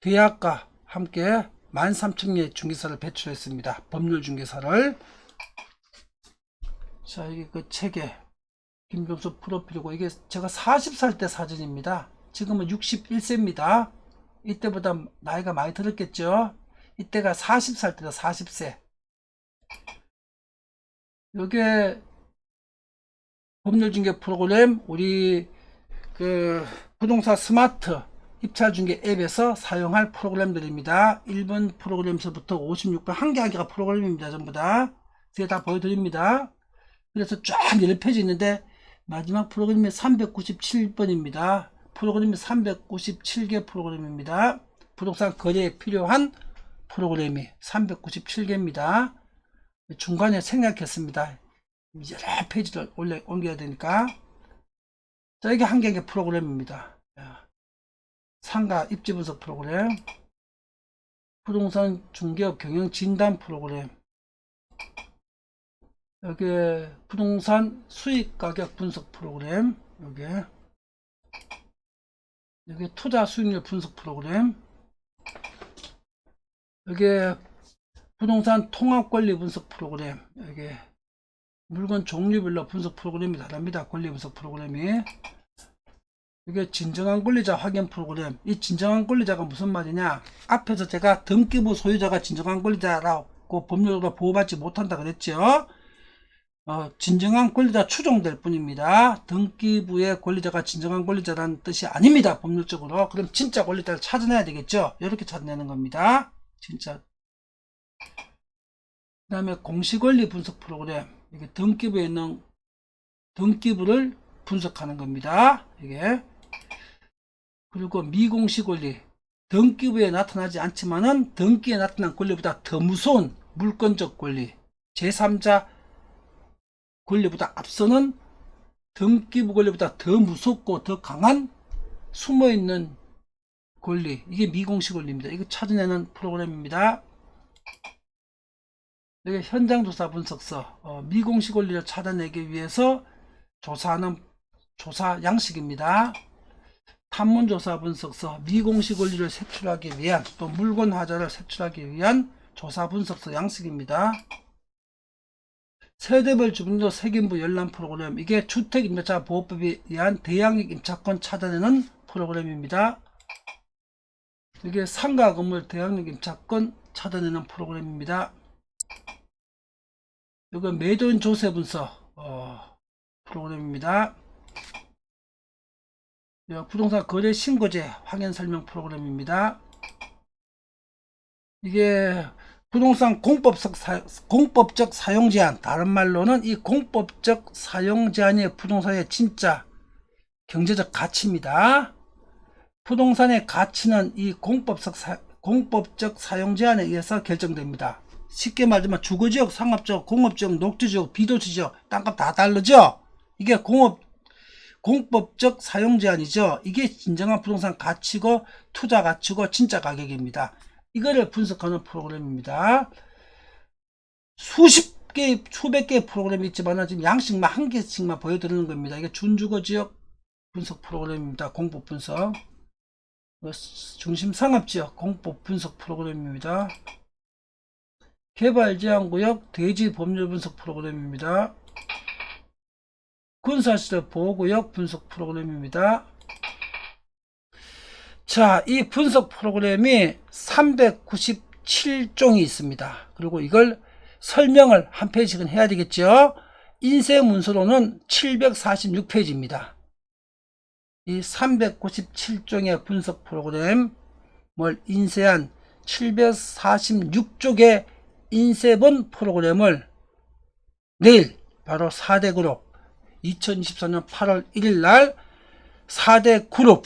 대학과 함께 13,000개의 중개사를 배출했습니다. 법률중개사를. 자, 이게 그 책에 김점수 프로필이고, 이게 제가 40살 때 사진입니다. 지금은 61세입니다. 이때보다 나이가 많이 들었겠죠. 이때가 40살 때다. 40세. 요게 법률중개 프로그램 우리 그 부동산 스마트 입찰중개 앱에서 사용할 프로그램들입니다. 1번 프로그램에서부터 56번 한 개 한 개가 프로그램입니다. 전부 다 제가 다 보여드립니다. 그래서 쫙 10페이지 있는데 마지막 프로그램이 397번입니다. 프로그램이 397개 프로그램입니다. 부동산 거래에 필요한 프로그램이 397개입니다. 중간에 생략했습니다. 여러 페이지를 옮겨야 되니까. 자, 이게 한 개의 프로그램입니다. 상가 입지 분석 프로그램, 부동산 중개업 경영 진단 프로그램, 여기 부동산 수익 가격 분석 프로그램, 여기 투자 수익률 분석 프로그램, 여기 부동산 통합 권리 분석 프로그램, 여기 물건 종류별로 분석 프로그램이 다릅니다. 권리 분석 프로그램이. 이게 진정한 권리자 확인 프로그램. 이 진정한 권리자가 무슨 말이냐, 앞에서 제가 등기부 소유자가 진정한 권리자라고 법률적으로 보호받지 못한다 그랬죠. 진정한 권리자 추정될 뿐입니다. 등기부의 권리자가 진정한 권리자라는 뜻이 아닙니다. 법률적으로. 그럼 진짜 권리자를 찾아내야 되겠죠. 이렇게 찾아내는 겁니다. 진짜. 그 다음에 공시권리 분석 프로그램. 이게 등기부에 있는 등기부를 분석하는 겁니다. 이게. 그리고 미공시 권리. 등기부에 나타나지 않지만은 등기에 나타난 권리보다 더 무서운 물권적 권리. 제3자 권리보다 앞서는 등기부 권리보다 더 무섭고 더 강한 숨어있는 권리. 이게 미공시 권리입니다. 이거 찾아내는 프로그램입니다. 여기 현장조사 분석서. 미공시 권리를 찾아내기 위해서 조사하는 조사 양식입니다. 탐문조사 분석서. 미공시 권리를 색출하기 위한, 또 물건 하자를 색출하기 위한 조사 분석서 양식입니다. 세대별 주민도 색인부 열람 프로그램. 이게 주택임대차 보호법에 의한 대양역 임차권 찾아내는 프로그램입니다. 이게 상가 건물 대양역 임차권 찾아내는 프로그램입니다. 이건 매도인 조세 분석 프로그램입니다. 부동산 거래 신고제 확인 설명 프로그램입니다. 이게 부동산 공법적 사용 제한, 다른 말로는 이 공법적 사용 제한이 부동산의 진짜 경제적 가치입니다. 부동산의 가치는 이 공법적 사용 제한에 의해서 결정됩니다. 쉽게 말하면 주거지역, 상업지역, 공업지역, 녹지지역, 비도시지역 땅값 다 다르죠. 이게 공법적 사용 제한이죠. 이게 진정한 부동산 가치고 투자 가치고 진짜 가격입니다. 이거를 분석하는 프로그램입니다. 수십 개, 수백 개의 프로그램이 있지만 지금 양식만 한 개씩만 보여드리는 겁니다. 이게 준주거지역 분석 프로그램입니다. 공법 분석. 중심 상업지역 공법 분석 프로그램입니다. 개발제한구역 대지 법률 분석 프로그램입니다. 군사시설 보호구역 분석 프로그램입니다. 자, 이 분석 프로그램이 397종이 있습니다. 그리고 이걸 설명을 한 페이지씩은 해야 되겠죠. 인쇄 문서로는 746페이지입니다. 이 397종의 분석 프로그램을 인쇄한 746쪽의 인쇄본 프로그램을 내일 바로 4대 그룹 2024년 8월 1일 날 4대 그룹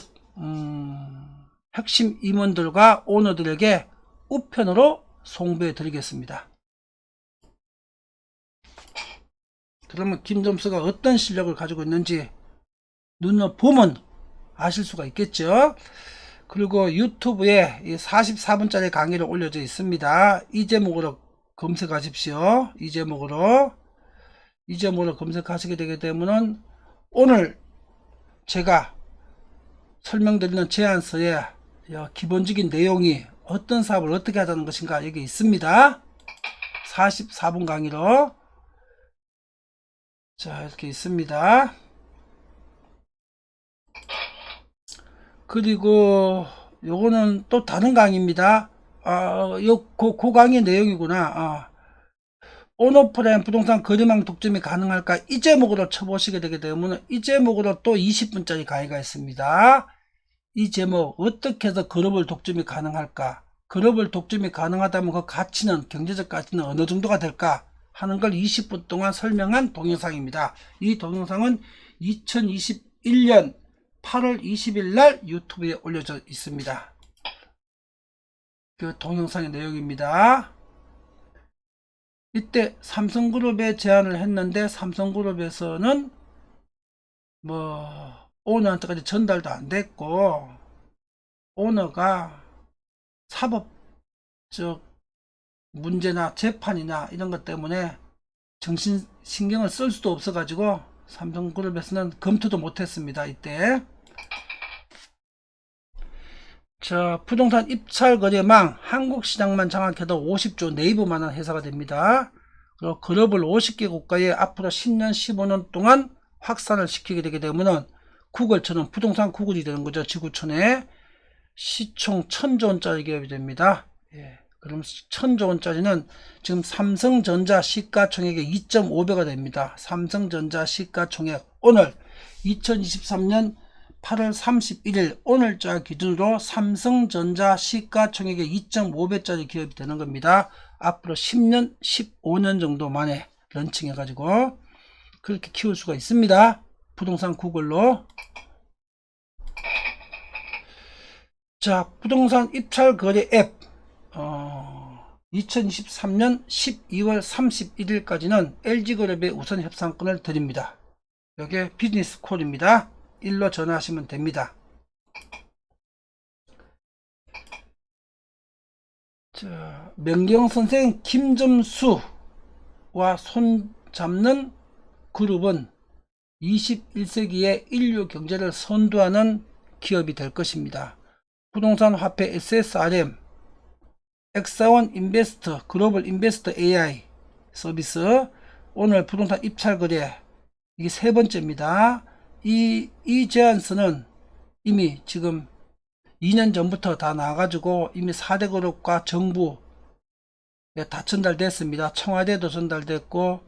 핵심 임원들과 오너들에게 우편으로 송부해 드리겠습니다. 그러면 김점수가 어떤 실력을 가지고 있는지 눈으로 보면 아실 수가 있겠죠. 그리고 유튜브에 44분짜리 강의를 올려져 있습니다. 이 제목으로 검색하십시오. 이 제목으로 검색하시게 되게 되면은 오늘 제가 설명드리는 제안서에 기본적인 내용이 어떤 사업을 어떻게 하자는 것인가 여기 있습니다. 44분 강의로 자 이렇게 있습니다. 그리고 요거는 또 다른 강의입니다. 그 강의 내용이구나. 온오프라인 부동산 거래망 독점이 가능할까? 이 제목으로 쳐보시게 되게 되면 이 제목으로 또 20분짜리 강의가 있습니다. 이 제목 어떻게 해서 그룹을 독점이 가능할까? 그룹을 독점이 가능하다면 그 가치는 경제적 가치는 어느 정도가 될까? 하는 걸 20분 동안 설명한 동영상입니다. 이 동영상은 2021년 8월 20일 날 유튜브에 올려져 있습니다. 그 동영상의 내용입니다. 이때 삼성그룹에 제안을 했는데 삼성그룹에서는 오너한테까지 전달도 안 됐고 오너가 사법적 문제나 재판이나 이런 것 때문에 신경을 쓸 수도 없어 가지고 삼성그룹에서는 검토도 못했습니다. 이때 자, 부동산 입찰 거래망 한국시장만 장악해도 50조 네이버만한 회사가 됩니다. 그리고 그룹을 50개 국가에 앞으로 10년 15년 동안 확산을 시키게 되게 되면은 구글처럼 부동산 구글이 되는 거죠. 지구촌에 시총 1000조 원짜리 기업이 됩니다. 그럼 1000조 원짜리는 지금 삼성전자 시가총액의 2.5배가 됩니다. 삼성전자 시가총액 오늘 2023년 8월 31일 오늘자 기준으로 삼성전자 시가총액의 2.5배짜리 기업이 되는 겁니다. 앞으로 10년, 15년 정도 만에 런칭해 가지고 그렇게 키울 수가 있습니다. 부동산 구글로. 자, 부동산 입찰 거래 앱 2023년 12월 31일까지는 LG그룹에 우선 협상권을 드립니다. 여기에 비즈니스 콜입니다. 일로 전화하시면 됩니다. 자, 명경선생 김점수와 손잡는 그룹은 21세기의 인류 경제를 선도하는 기업이 될 것입니다. 부동산 화폐 SSRM, 엑사원 인베스트, 글로벌 인베스트 AI 서비스, 오늘 부동산 입찰 거래, 이게 세 번째입니다. 이 제안서는 이미 지금 2년 전부터 다 나와가지고 이미 4대 그룹과 정부에 다 전달됐습니다. 청와대도 전달됐고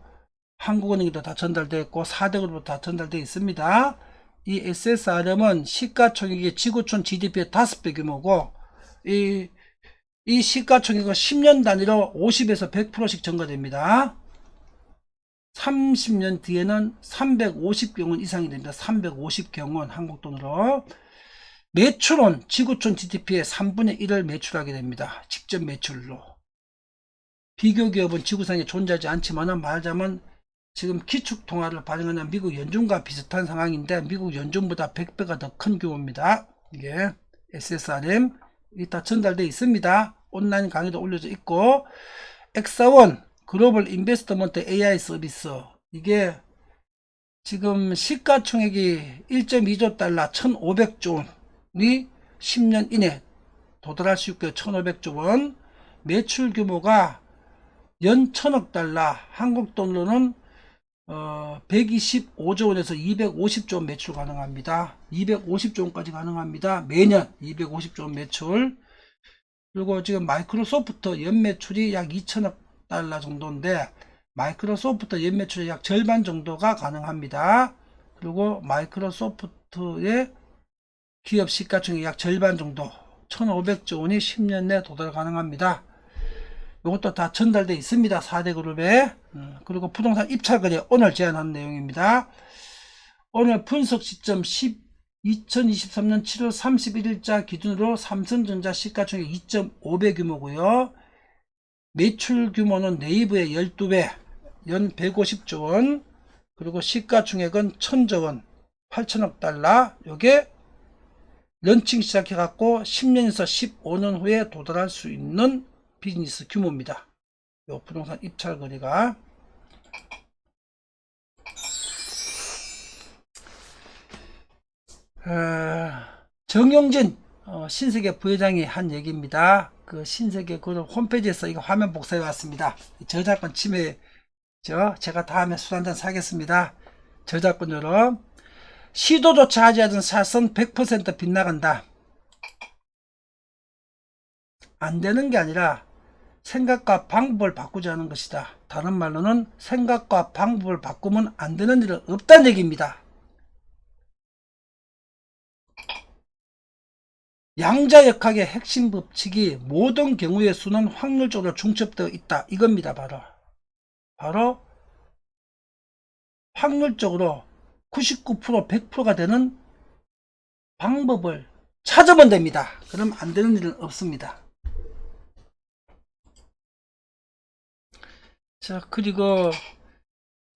한국은행도 다 전달됐고 4대 그룹도 다 전달되어 있습니다. 이 SSRM은 시가총액이 지구촌 GDP의 5배 규모고 이 시가총액은 10년 단위로 50에서 100%씩 증가됩니다. 30년 뒤에는 350경원 이상이 됩니다. 350경원 한국 돈으로. 매출은 지구촌 GDP의 3분의 1을 매출하게 됩니다. 직접 매출로. 비교 기업은 지구상에 존재하지 않지만 말하자면 지금 기축통화를 발행하는 미국 연준과 비슷한 상황인데 미국 연준보다 100배가 더 큰 규모입니다. 이게 SSRM 다 전달되어 있습니다. 온라인 강의도 올려져 있고, 엑사원 글로벌 인베스트먼트 AI 서비스, 이게 지금 시가총액이 1.2조 달러 1,500조 원이 10년 이내 도달할 수 있고요. 1,500조 원. 매출 규모가 연 1,000억 달러, 한국 돈으로는 125조 원에서 250조 원 매출 가능합니다. 250조 원까지 가능합니다. 매년 250조 원 매출. 그리고 지금 마이크로소프트 연매출이 약 2천억 달러 정도인데 마이크로소프트 연매출의 약 절반 정도가 가능합니다. 그리고 마이크로소프트의 기업 시가총액 약 절반 정도 1,500조 원이 10년 내 도달 가능합니다. 이것도 다 전달되어 있습니다. 4대 그룹에. 그리고 부동산 입찰 거래 오늘 제안한 내용입니다. 오늘 분석 시점 2023년 7월 31일자 기준으로 삼성전자 시가총액 2.5배 규모고요. 매출 규모는 네이버의 12배, 연 150조 원, 그리고 시가총액은 1,000조 원, 8천억 달러. 요게 런칭 시작해갖고 10년에서 15년 후에 도달할 수 있는 비즈니스 규모입니다. 요 부동산 입찰 거래가. 정용진 신세계 부회장이 한 얘기입니다. 그 신세계 그룹 홈페이지에서 이거 화면 복사해 왔습니다. 저작권 침해, 제가 다음에 술 한잔 사겠습니다. 저작권료로. 시도조차 하지 않은 샷은 100% 빗나간다. 안 되는 게 아니라 생각과 방법을 바꾸지 않은 것이다. 다른 말로는 생각과 방법을 바꾸면 안 되는 일은 없다는 얘기입니다. 양자역학의 핵심 법칙이 모든 경우의 수는 확률적으로 중첩되어 있다. 이겁니다. 바로 확률적으로 99% 100%가 되는 방법을 찾으면 됩니다. 그럼 안 되는 일은 없습니다. 자, 그리고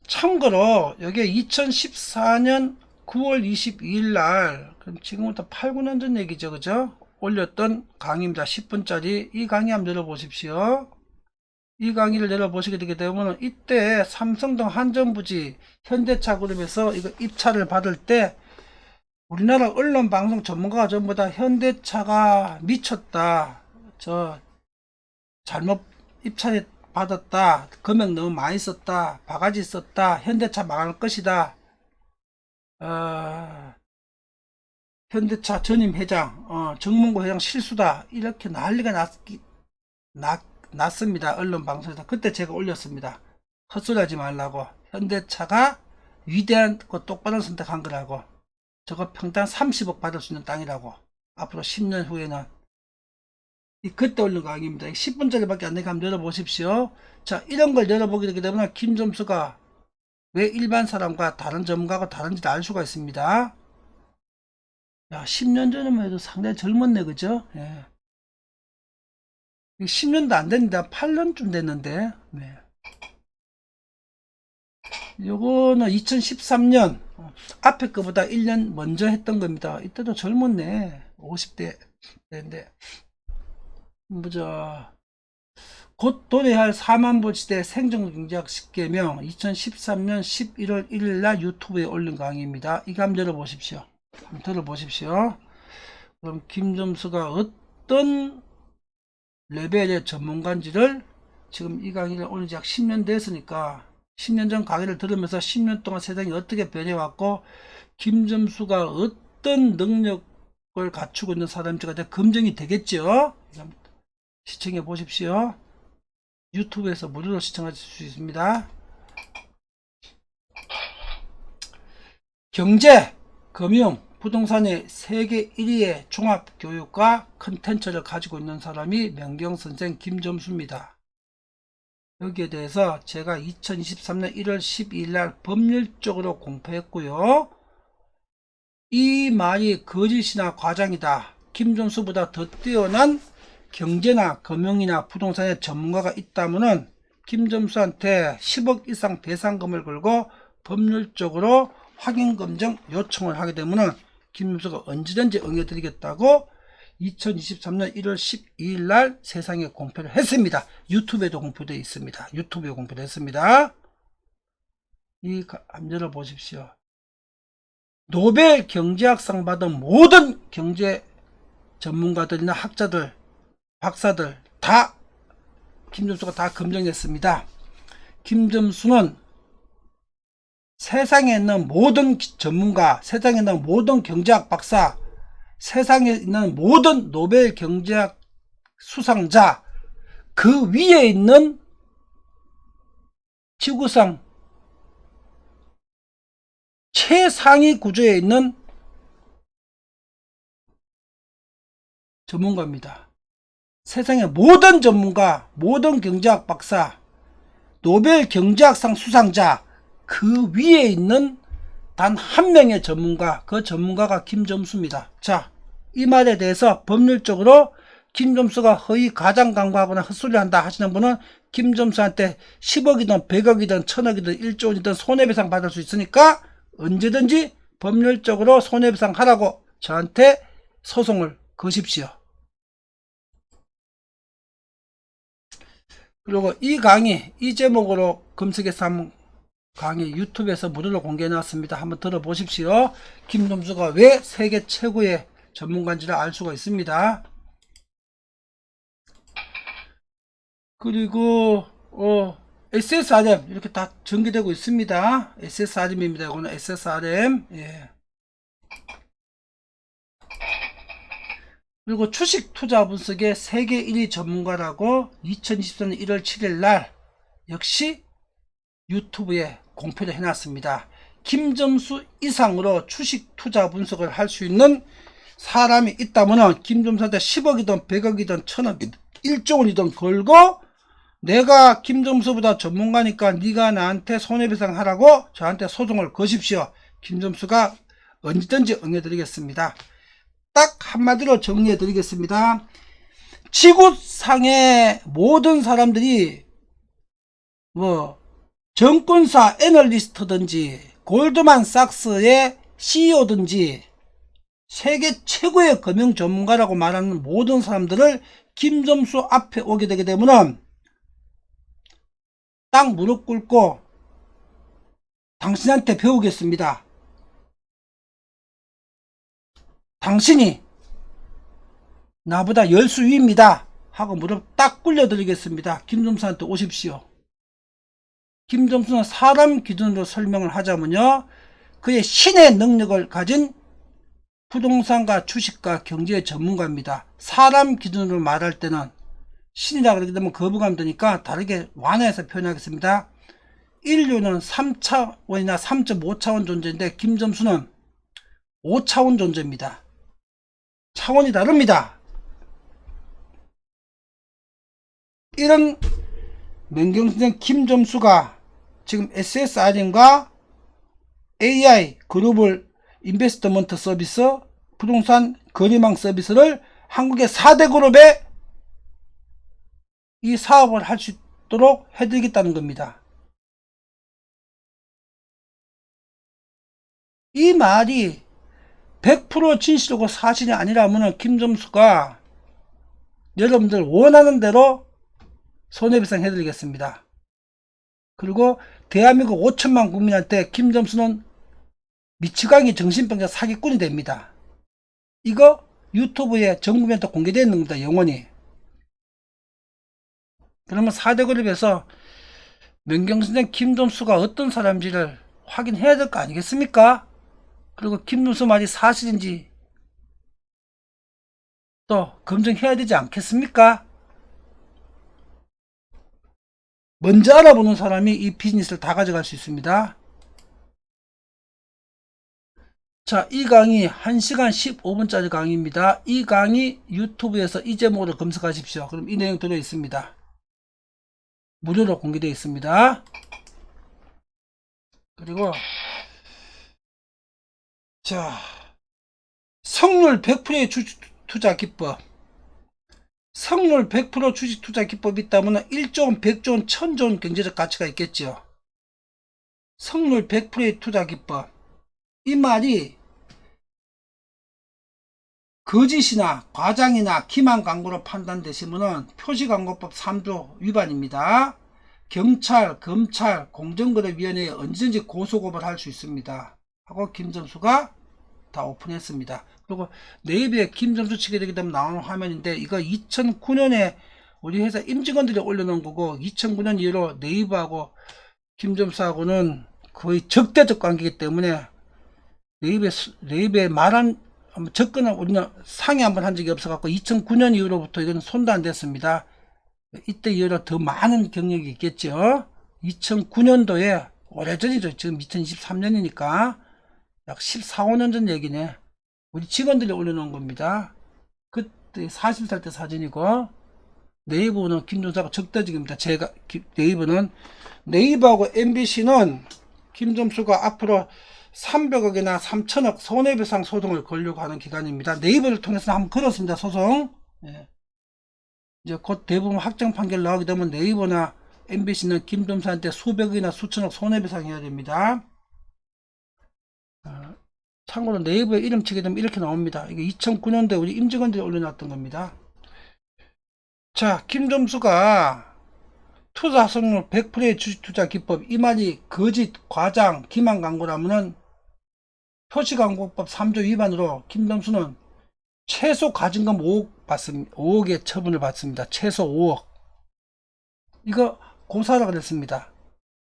참고로 여기 2014년 9월 22일 날, 그럼 지금부터 8, 9년 전 얘기죠. 그죠? 올렸던 강의입니다. 10분짜리. 이 강의 한번 열어보십시오. 이 강의를 열어보시게 되게 되면 이때 삼성 등 한전부지 현대차 그룹에서 이거 입찰을 받을 때 우리나라 언론 방송 전문가가 전부 다 현대차가 미쳤다, 잘못 입찰에 받았다, 금액 너무 많이 썼다, 바가지 썼다, 현대차 망할 것이다, 현대차 전임 회장, 정문고 회장 실수다, 이렇게 난리가 났습니다. 언론 방송에서. 그때 제가 올렸습니다. 헛소리 하지 말라고. 현대차가 위대한 거 똑바른 선택한 거라고. 저거 평당 30억 받을 수 있는 땅이라고. 앞으로 10년 후에는. 그때 올린 강의입니다. 10분짜리밖에 안 되니까 한번 열어보십시오. 자, 이런 걸 열어보게 되게 되면 김점수가 왜 일반 사람과 다른 전문가가 다른지 알 수가 있습니다. 야, 10년 전에만 해도 상당히 젊었네, 그죠? 예. 10년도 안 됐는데 8년쯤 됐는데. 네. 요거는 2013년 앞에 거보다 1년 먼저 했던 겁니다. 이때도 젊었네. 50대인데 곧 도래할 4만보 시대 생존경제학 10개명 2013년 11월 1일 날 유튜브에 올린 강의입니다. 이거 한번 열어보십시오. 한번 들어보십시오. 그럼 김점수가 어떤 레벨의 전문가인지를, 지금 이 강의를 올린 지 약 10년 됐으니까 10년 전 강의를 들으면서 10년 동안 세상이 어떻게 변해왔고 김점수가 어떤 능력을 갖추고 있는 사람인지가 검증이 되겠죠. 시청해 보십시오. 유튜브에서 무료로 시청하실 수 있습니다. 경제, 금융, 부동산의 세계 1위의 종합교육과 컨텐츠를 가지고 있는 사람이 명경선생 김점수입니다. 여기에 대해서 제가 2023년 1월 12일 날 법률적으로 공표했고요. 이 말이 거짓이나 과장이다. 김점수보다 더 뛰어난 경제나 금융이나 부동산의 전문가가 있다면은 김점수한테 10억 이상 배상금을 걸고 법률적으로 확인검증 요청을 하게 되면은 김점수가 언제든지 응해드리겠다고 2023년 1월 12일 날 세상에 공표를 했습니다. 유튜브에도 공표되어 있습니다. 유튜브에 공표되어 있습니다. 이 한번 열어보십시오. 노벨 경제학상 받은 모든 경제 전문가들이나 학자들, 박사들 다 김점수가 다 검증했습니다. 김점수는 세상에 있는 모든 전문가, 세상에 있는 모든 경제학 박사, 세상에 있는 모든 노벨 경제학 수상자, 그 위에 있는 지구상 최상위 구조에 있는 전문가입니다. 세상의 모든 전문가, 모든 경제학 박사, 노벨 경제학상 수상자, 그 위에 있는 단 한 명의 전문가, 그 전문가가 김점수입니다. 자, 이 말에 대해서 법률적으로 김점수가 허위 가장 강구하거나 헛소리를 한다 하시는 분은 김점수한테 10억이든 100억이든 1000억이든 1조 원이든 손해배상 받을 수 있으니까 언제든지 법률적으로 손해배상 하라고 저한테 소송을 거십시오. 그리고 이 강의, 이 제목으로 검색해서 한번 강의 유튜브에서 무료로 공개해 놨습니다. 한번 들어보십시오. 김점수가 왜 세계 최고의 전문가인지를 알 수가 있습니다. 그리고 SSRM 이렇게 다 전개되고 있습니다. SSRM입니다. 이거는 SSRM. 예. 그리고 주식 투자 분석의 세계 1위 전문가라고 2023년 1월 7일 날 역시 유튜브에 공표를 해놨습니다. 김점수 이상으로 주식 투자 분석을 할 수 있는 사람이 있다면 김점수한테 10억이든 100억이든 1000억이든 1조 원이든 걸고 내가 김점수보다 전문가니까 네가 나한테 손해배상 하라고 저한테 소송을 거십시오. 김점수가 언제든지 응해드리겠습니다. 딱 한마디로 정리해 드리겠습니다. 지구상의 모든 사람들이 정권사 애널리스트든지 골드만삭스의 CEO든지 세계 최고의 금융 전문가라고 말하는 모든 사람들을 김점수 앞에 오게 되게 되면 딱 무릎 꿇고 당신한테 배우겠습니다. 당신이 나보다 열수 위입니다 하고 무릎 딱 꿇려 드리겠습니다. 김점수한테 오십시오. 김점수는 사람 기준으로 설명을 하자면요, 그의 신의 능력을 가진 부동산과 주식과 경제의 전문가입니다. 사람 기준으로 말할 때는 신이라 그러게 되면 거부감 드니까 다르게 완화해서 표현하겠습니다. 인류는 3차원이나 3.5차원 존재인데 김점수는 5차원 존재입니다. 차원이 다릅니다. 이런 명경선생 김점수가 지금 SSRM과 AI 글로벌 인베스트먼트 서비스 부동산 거래망 서비스를 한국의 4대 그룹에 이 사업을 할 수 있도록 해드리겠다는 겁니다. 이 말이 100% 진실이고 사실이 아니라면 김점수가 여러분들 원하는 대로 손해배상 해드리겠습니다. 그리고 대한민국 5천만 국민한테 김점수는 미치광이 정신병자 사기꾼이 됩니다. 이거 유튜브에 전국면도 공개되어 있는 겁니다. 영원히. 그러면 4대 그룹에서 명경선생 김점수가 어떤 사람인지를 확인해야 될 거 아니겠습니까? 그리고 김점수 말이 사실인지 또 검증해야 되지 않겠습니까? 먼저 알아보는 사람이 이 비즈니스를 다 가져갈 수 있습니다. 자, 이 강의 1시간 15분짜리 강의입니다. 이 강의 유튜브에서 이 제목으로 검색하십시오. 그럼 이 내용 들어 있습니다. 무료로 공개되어 있습니다. 그리고 자, 성률 100%의 주식 투자 기법. 성률 100% 주식 투자 기법이 있다면 1조원, 100조원, 1000조원 경제적 가치가 있겠죠. 성률 100%의 투자 기법. 이 말이 거짓이나 과장이나 기만 광고로 판단되시면 표시광고법 3조 위반입니다. 경찰, 검찰, 공정거래위원회에 언제든지 고소고발할 수 있습니다. 하고 김점수가 다 오픈했습니다. 그리고 네이버에 김점수 치게 되게 되면 나오는 화면인데, 이거 2009년에 우리 회사 임직원들이 올려놓은 거고, 2009년 이후로 네이버하고 김점수하고는 거의 적대적 관계이기 때문에 네이버에 말한 접근을 우리는 상의 한번 한 적이 없어갖고 2009년 이후로부터 이건 손도 안 댔습니다. 이때 이후로 더 많은 경력이 있겠죠. 2009년도에 오래전이죠. 지금 2023년이니까 약 14, 15년 전 얘기네. 우리 직원들이 올려놓은 겁니다. 그때 40살 때 사진이고, 네이버는 김종사가 적대적입니다. 제가 네이버하고 MBC는 김점수가 앞으로 300억이나 3천억 손해배상 소송을 걸려고 하는 기관입니다. 네이버를 통해서 한번 걸었습니다. 소송. 예. 이제 곧 대부분 확정 판결 나오게 되면 네이버나 MBC는 김점수한테 수백억이나 수천억 손해배상 해야 됩니다. 참고로 네이버에 이름 치게 되면 이렇게 나옵니다. 이게 2009년도에 우리 임직원들이 올려놨던 겁니다. 자, 김점수가 투자 성률 100%의 주식투자 기법, 이 말이 거짓, 과장, 기만 광고라면은 표시광고법 3조 위반으로 김점수는 최소 가진금 5억 받습니다. 5억의 처분을 받습니다. 최소 5억. 이거 고사하라 그랬습니다.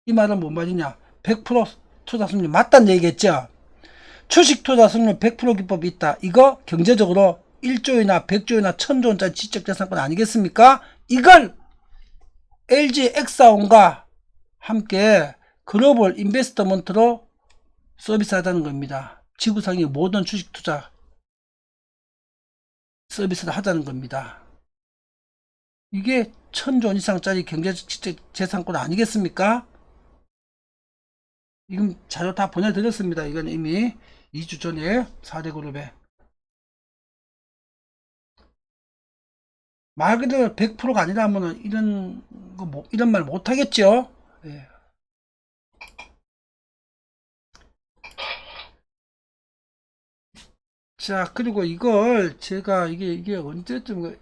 이 말은 뭔 말이냐? 100% 투자 성률 맞다는 얘기겠죠? 주식 투자 성률 100% 기법이 있다. 이거 경제적으로 1조이나 100조이나 1000조원짜리 지적재산권 아니겠습니까? 이걸 LG 엑사온과 함께 글로벌 인베스트먼트로 서비스하다는 겁니다. 지구상의 모든 주식 투자 서비스를 하자는 겁니다. 이게 1000조 이상짜리 경제적 지적재산권 아니겠습니까? 지금 자료 다 보내드렸습니다. 이건 이미 2주 전에 4대 그룹에. 말 그대로 100%가 아니라면 이런 말 못하겠죠. 예. 자, 그리고 이걸 제가 이게 언제쯤,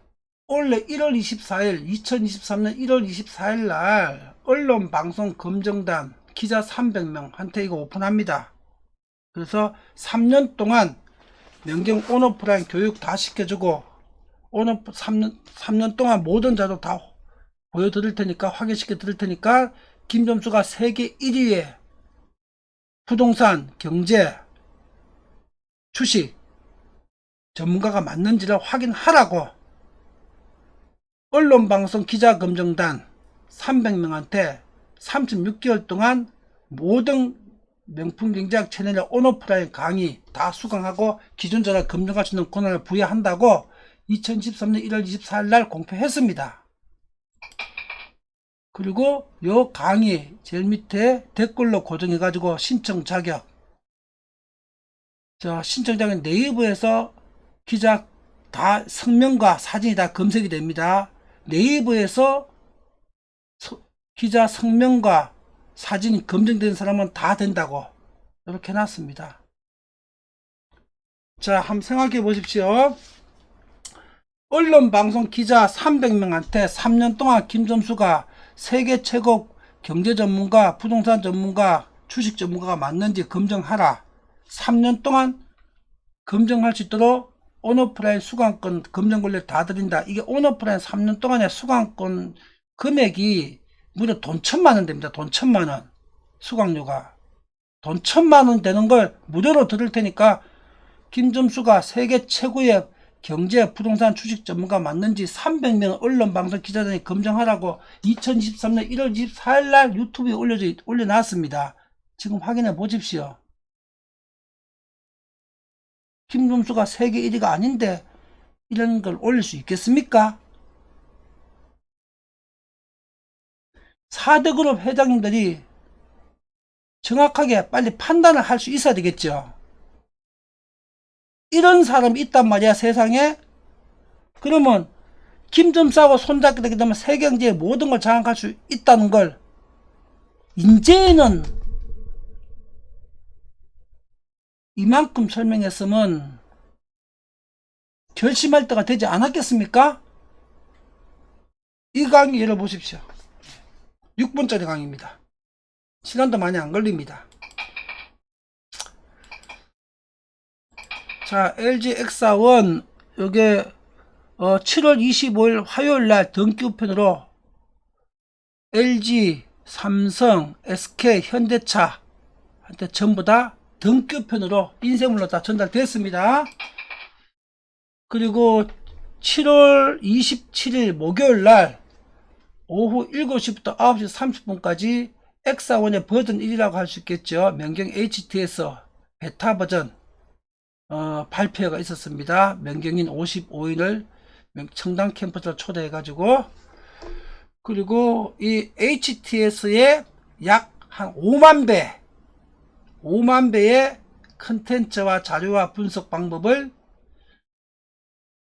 원래 1월 24일 2023년 1월 24일 날 언론방송검정단 기자 300명한테 이거 오픈합니다. 그래서 3년 동안 명경 온오프라인 교육 다 시켜주고, 온오프 3년 동안 모든 자료 다 보여드릴 테니까, 확인시켜 드릴 테니까, 김점수가 세계 1위의 부동산, 경제, 주식 전문가가 맞는지를 확인하라고 언론방송 기자검정단 300명한테 36개월 동안 모든 명품 경제학 채널의 온오프라인 강의 다 수강하고 기존자를 검증할 수 있는 권한을 부여한다고 2013년 1월 24일 날 공표했습니다. 그리고 요 강의 제일 밑에 댓글로 고정해 가지고 신청 자격, 신청 자격 네이버에서 기자 다 성명과 사진이 다 검색이 됩니다. 네이버에서 기자 성명과 사진이 검증된 사람은 다 된다고 이렇게 해놨습니다. 자, 한번 생각해 보십시오. 언론방송 기자 300명한테 3년 동안 김점수가 세계 최고 경제 전문가, 부동산 전문가, 주식 전문가가 맞는지 검증하라. 3년 동안 검증할 수 있도록 온오프라인 수강권 검증 권리를 다 드린다. 이게 온오프라인 3년 동안의 수강권 금액이 무려 돈 1000만원 됩니다. 돈 1000만원. 수강료가. 돈 1000만원 되는 걸 무료로 드릴 테니까 김점수가 세계 최고의 경제, 부동산, 주식 전문가 맞는지 300명 언론방송 기자단이 검증하라고 2023년 1월 24일 날 유튜브에 올려놨습니다. 지금 확인해 보십시오. 김점수가 세계 1위가 아닌데 이런 걸 올릴 수 있겠습니까? 4대그룹 회장님들이 정확하게 빨리 판단을 할 수 있어야 되겠죠. 이런 사람이 있단 말이야, 세상에. 그러면 김 좀 싸고 손잡게 되게 되면 세계경제의 모든 걸 장악할 수 있다는 걸 이제는 이만큼 설명했으면 결심할 때가 되지 않았겠습니까? 이 강의 열어보십시오. 6분짜리 강의입니다. 시간도 많이 안 걸립니다. 자, LG X4원 요게 7월 25일 화요일날 등기우편으로 LG, 삼성, SK, 현대차 한테 전부 다 등기우편으로 인쇄물로 다 전달됐습니다. 그리고 7월 27일 목요일날 오후 7시부터 9시 30분까지 X4원의 버전 1이라고 할 수 있겠죠. 명경 HTS 베타 버전 발표가 있었습니다. 명경인 55인을 청담 캠퍼스로 초대해 가지고, 그리고 이 HTS의 약 한 5만 배의 컨텐츠와 자료와 분석 방법을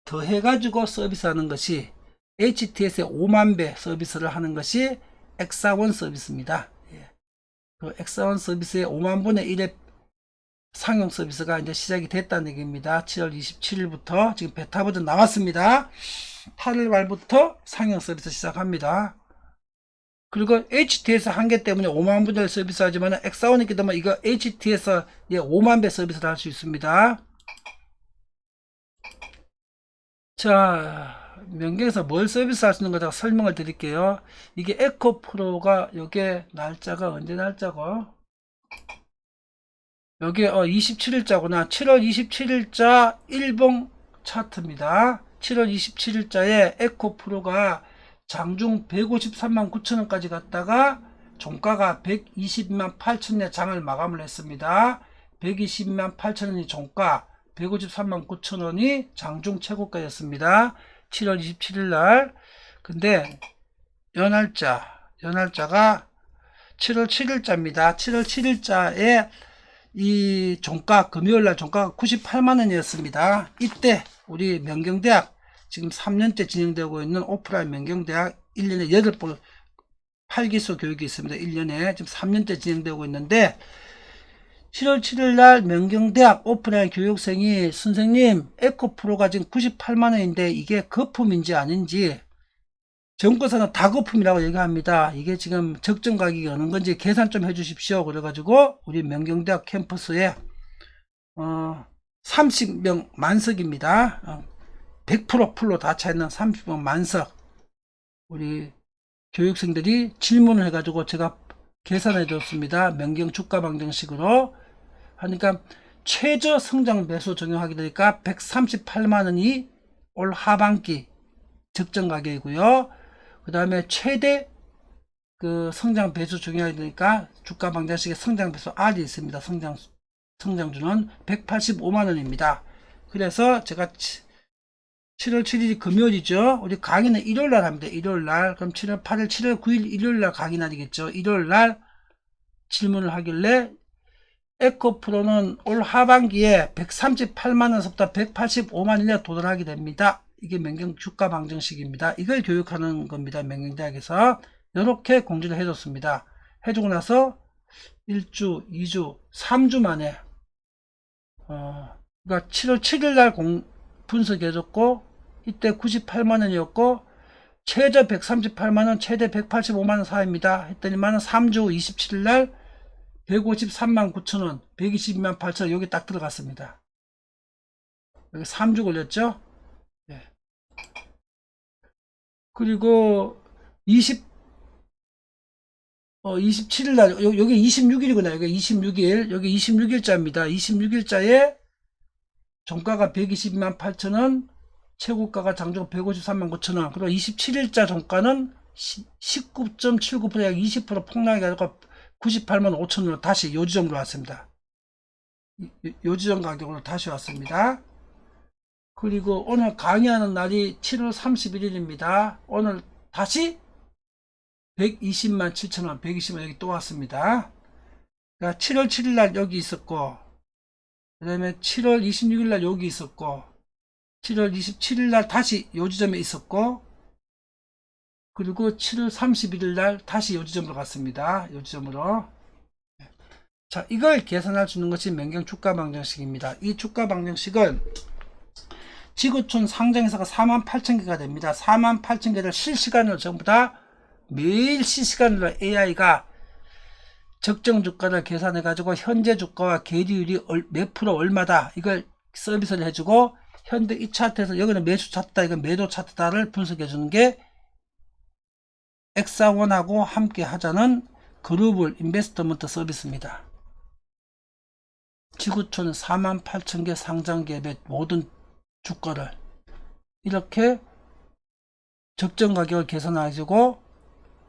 더해 가지고 서비스하는 것이, HTS의 5만 배 서비스를 하는 것이 X4원 서비스입니다. 그 X4원 서비스의 5만 분의 1의 상용 서비스가 이제 시작이 됐다는 얘기입니다. 7월 27일부터 지금 베타 버전 나왔습니다. 8월 말부터 상용 서비스 시작합니다. 그리고 HTS 한계 때문에 5만 분의 서비스 하지만 X4원이 있기 때문에 이거 HTS 5만 배 서비스를 할 수 있습니다. 자, 명경에서 뭘 서비스 할 수 있는 거 설명을 드릴게요. 이게 에코프로가 요게 날짜가 언제 날짜고? 여기 27일자구나. 7월 27일자 일봉 차트입니다. 7월 27일자에 에코프로가 장중 153만 9천원까지 갔다가 종가가 120만 8천원에 장을 마감을 했습니다. 120만 8천원이 종가, 153만 9천원이 장중 최고가였습니다. 7월 27일날. 근데 연날짜가 7월 7일자입니다. 7월 7일자에 이 종가, 금요일날 종가가 98만원이었습니다. 이때 우리 명경대학 지금 3년째 진행되고 있는 오프라인 명경대학 1년에 8번 8기수 교육이 있습니다. 1년에 지금 3년째 진행되고 있는데, 7월 7일날 명경대학 오프라인 교육생이 선생님 에코프로가 지금 98만원인데 이게 거품인지 아닌지, 정권사는 다 거품이라고 얘기합니다. 이게 지금 적정 가격이 어느 건지 계산 좀 해주십시오. 그래가지고 우리 명경대학 캠퍼스에 30명 만석입니다. 100% 풀로 다 차있는 30명 만석, 우리 교육생들이 질문을 해가지고 제가 계산해 줬습니다. 명경 주가 방정식으로 하니까 최저 성장 배수 적용하게 되니까 138만원이 올 하반기 적정 가격이고요. 그 다음에 최대 그 성장 배수 적용하게 되니까 주가 방정식에 성장 배수 R이 있습니다. 성장주는 185만원입니다. 그래서 제가 7월 7일이 금요일이죠. 우리 강의는 일요일날 합니다. 일요일날. 그럼 7월 8일, 7월 9일 일요일날 강의 날이겠죠. 일요일날 질문을 하길래 에코프로는 올 하반기에 138만원서부터 185만원에 도달하게 됩니다. 이게 명경 주가 방정식입니다. 이걸 교육하는 겁니다. 명경대학에서. 이렇게 공지를 해줬습니다. 해주고 나서 1주, 2주, 3주 만에 그러니까 7월 7일날 분석해줬고, 이때 98만원이었고 최저 138만원, 최대 185만원 사이입니다 했더니만 3주 27일날 153만 9천원, 122만 8천원 여기 딱 들어갔습니다. 여기 3주 걸렸죠. 네. 그리고 27일날 여기 26일이구나. 여기 26일, 여기 26일자입니다. 26일자에 종가가 120만 8천원, 최고가가 장중 153만 9천원, 그리고 27일자 종가는 19.79%, 약 20% 폭락이 가지고 98만 5천원으로 다시 요지점으로 왔습니다. 요지점 가격으로 다시 왔습니다. 그리고 오늘 강의하는 날이 7월 31일입니다. 오늘 다시 120만 7천원, 120만 여기 또 왔습니다. 그러니까 7월 7일 날 여기 있었고, 그 다음에 7월 26일 날 여기 있었고, 7월 27일 날 다시 요 지점에 있었고, 그리고 7월 31일 날 다시 요 지점으로 갔습니다. 요 지점으로. 자, 이걸 계산할 수 있는 것이 명경 주가 방정식입니다. 이 주가 방정식은 지구촌 상장회사가 48,000개가 됩니다. 48,000개를 실시간으로 전부 다 매일 실시간으로 AI가 적정 주가를 계산해 가지고 현재 주가와 계리율이 몇 프로 얼마다 이걸 서비스를 해주고, 현재 이 차트에서 여기는 매수 차트다, 이건 매도 차트다를 분석해 주는 게 엑사원하고 함께 하자는 글로벌 인베스트먼트 서비스입니다. 지구촌 48,000개 상장기업의 모든 주가를 이렇게 적정 가격을 계산해주고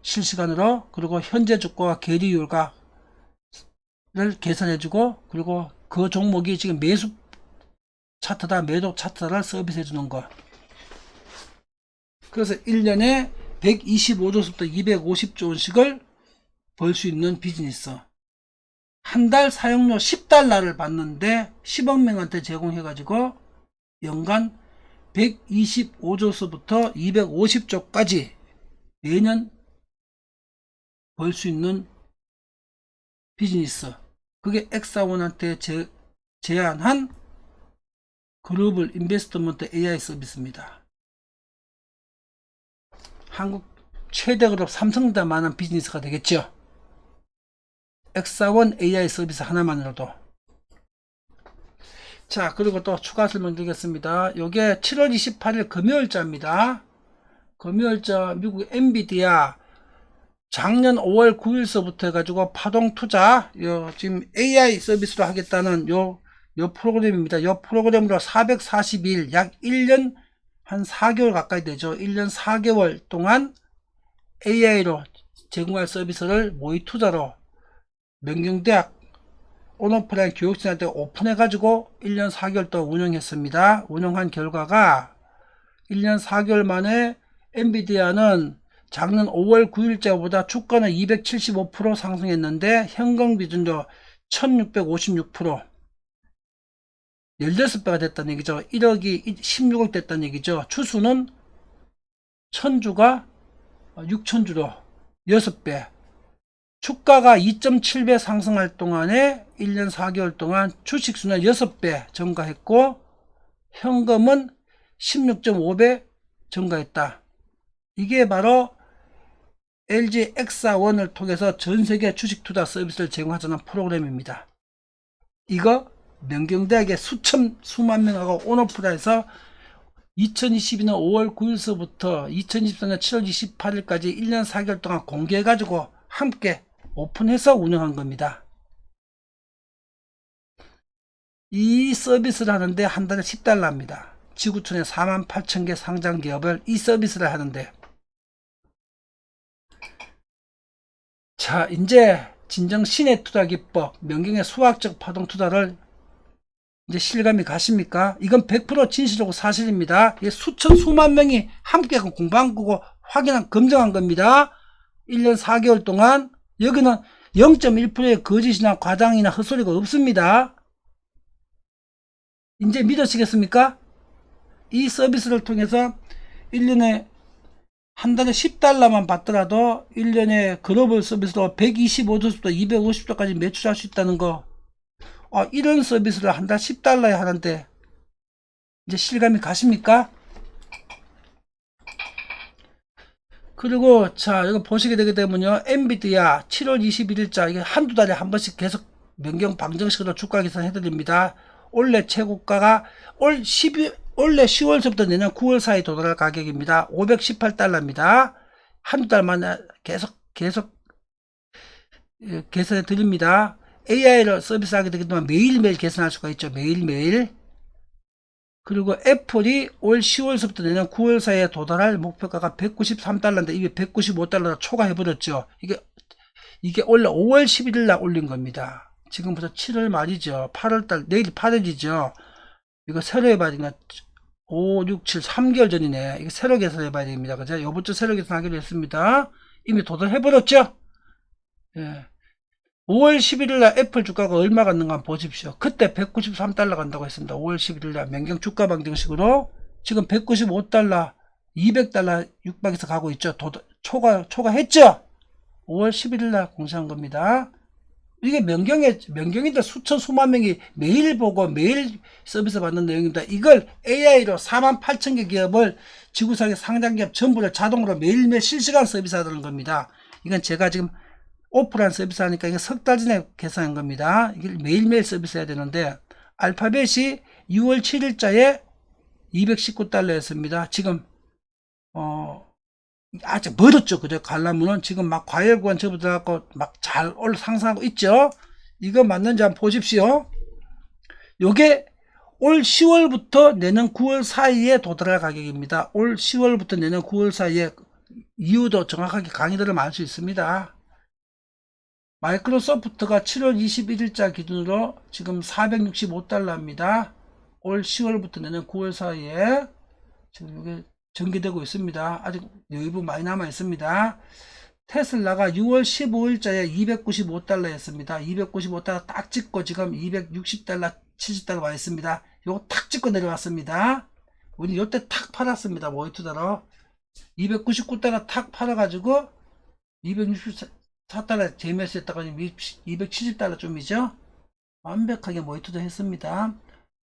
실시간으로, 그리고 현재 주가와 계리율을 계산해주고, 그리고 그 종목이 지금 매수 차트다 매도 차트다를 서비스해 주는 것. 그래서 1년에 125조부터 250조 원씩을 벌 수 있는 비즈니스. 한 달 사용료 $10를 받는데 10억 명한테 제공해 가지고 연간 125조서부터 250조까지 매년 벌 수 있는 비즈니스. 그게 엑사원한테 제안한 글로벌 인베스트먼트 AI 서비스입니다. 한국 최대 그룹 삼성보다 많은 비즈니스가 되겠죠. 엑사원 AI 서비스 하나만으로도. 자, 그리고 또 추가 설명드리겠습니다. 요게 7월 28일 금요일자입니다. 금요일자 미국 엔비디아 작년 5월 9일서부터 해가지고 파동 투자, 지금 AI 서비스로 하겠다는 요 프로그램입니다. 요 프로그램으로 440일, 약 1년 한 4개월 가까이 되죠. 1년 4개월 동안 AI로 제공할 서비스를 모의 투자로 명경대학 온오프라인 교육생한테 오픈해가지고 1년 4개월 동안 운영했습니다. 운영한 결과가 1년 4개월 만에 엔비디아는 작년 5월 9일자보다 주가는 275% 상승했는데 현금 기준으로 1656%, 16배가 됐다는 얘기죠. 1억이 16억 됐다는 얘기죠. 추수는 1000주가 6000주로 6배. 주가가 2.7배 상승할 동안에 1년 4개월 동안 주식수는 6배 증가했고 현금은 16.5배 증가했다. 이게 바로 LG 엑사원을 통해서 전세계 주식 투자 서비스를 제공하자는 프로그램입니다. 이거 명경대학의 수만 명하고 온오프라에서 2022년 5월 9일서부터 2024년 7월 28일까지 1년 4개월 동안 공개해가지고 함께 오픈해서 운영한 겁니다. 이 서비스를 하는데 한 달에 $10입니다. 지구촌에 48,000개 상장 기업을 이 서비스를 하는데, 자, 이제 진정 신의 투자 기법, 명경의 수학적 파동 투자를 이제 실감이 가십니까? 이건 100% 진실이고 사실입니다. 이게 수만 명이 함께 공부한 거고 검증한 겁니다. 1년 4개월 동안. 여기는 0.1%의 거짓이나 과장이나 헛소리가 없습니다. 이제 믿으시겠습니까? 이 서비스를 통해서 1년에 한 달에 $10만 받더라도 1년에 글로벌 서비스로 125조부터 250조까지 매출할 수 있다는 거. 이런 서비스를 한 달 $10에 하는데 이제 실감이 가십니까? 그리고 자, 이거 보시게 되게 되면요, 엔비디아 7월 21일자 이게 한두 달에 한 번씩 계속 명경 방정식으로 주가 계산 해드립니다. 원래 최고가가 올해 10월서부터 내년 9월 사이 도달할 가격입니다. $518입니다. 한두 달 만에 계속 계산해 드립니다. AI를 서비스하게 되기 때문에 매일매일 계산할 수가 있죠. 매일매일. 그리고 애플이 올 10월서부터 내년 9월 사이에 도달할 목표가가 $193인데 이게 $195로 초과해버렸죠. 이게 원래 5월 11일 날 올린 겁니다. 지금부터 7월 말이죠. 8월달, 내일 8일이죠. 이거 새로 해봐야 되나? 5, 6, 7, 3개월 전이네. 이거 새로 계산해봐야 됩니다. 그죠? 요번 주 새로 계산하기로 했습니다. 이미 도달해버렸죠. 예. 5월 11일날 애플 주가가 얼마 갔는가 한번 보십시오. 그때 193달러 간다고 했습니다. 5월 11일날 명경 주가 방정식으로 지금 195달러 200달러 육박에서 가고 있죠. 초과했죠. 5월 11일날 공시한 겁니다. 이게 명경인들 수천 수만 명이 매일 보고 매일 서비스 받는 내용입니다. 이걸 AI로 48,000개 기업을 지구상의 상장 기업 전부를 자동으로 매일매일 실시간 서비스 하는 겁니다. 이건 제가 지금 오프라인 서비스 하니까 이게 석 달 전에 계산한 겁니다. 이게 매일매일 서비스 해야 되는데, 알파벳이 6월 7일자에 219달러였습니다. 지금 아직 멀었죠. 그죠? 가려면은 지금 막 과열 구간 접어들어갖고 막 잘 상승하고 있죠. 이거 맞는지 한번 보십시오. 요게 올 10월부터 내년 9월 사이에 도달할 가격입니다. 올 10월부터 내년 9월 사이에 이유도 정확하게 강의들을 알 수 있습니다. 마이크로소프트가 7월 21일자 기준으로 지금 465달러입니다. 올 10월부터 내년 9월 사이에 지금 이게 전개되고 있습니다. 아직 여유분 많이 남아 있습니다. 테슬라가 6월 15일자에 295달러였습니다. 295달러 딱 찍고 지금 260달러, 70달러 와 있습니다. 요거 탁 찍고 내려왔습니다. 우리 요때 탁 팔았습니다. 모이투더러 299달러 탁 팔아가지고 264달러 재매수 했다가 270달러 좀이죠. 완벽하게 모이투더 했습니다.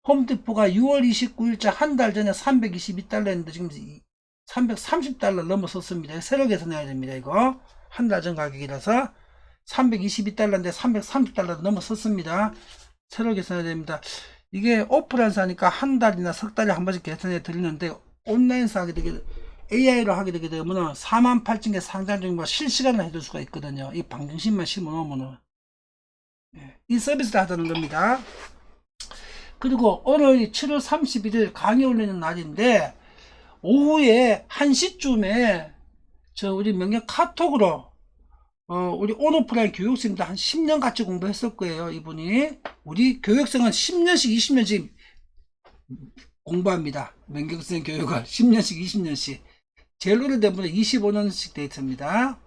홈디포가 6월 29일자 한 달 전에 322달러 했는데 지금 330달러 넘어섰습니다. 새로 계산해야 됩니다. 이거 한 달 전 가격이라서 322달러인데 330달러 넘어섰습니다. 새로 계산해야 됩니다. 이게 오프라인에서 하니까 한 달이나 석 달에 한 번씩 계산해 드리는데, 온라인에서 하게 되게 AI로 하게 되게 되면 48,000개 상장 중에 실시간으로 해줄 수가 있거든요. 이 방정식만 심어 놓으면 이 서비스를 하자는 겁니다. 그리고 오늘 7월 31일 강의 올리는 날인데, 오후에 1시쯤에 우리 명령 카톡으로 우리 온오프라인 교육생들 한 10년 같이 공부했을 거예요. 이분이 우리 교육생은 10년씩 20년씩 공부합니다. 명경생 교육을 10년씩 20년씩 제일 오래된 분은 25년씩 되어 있습니다.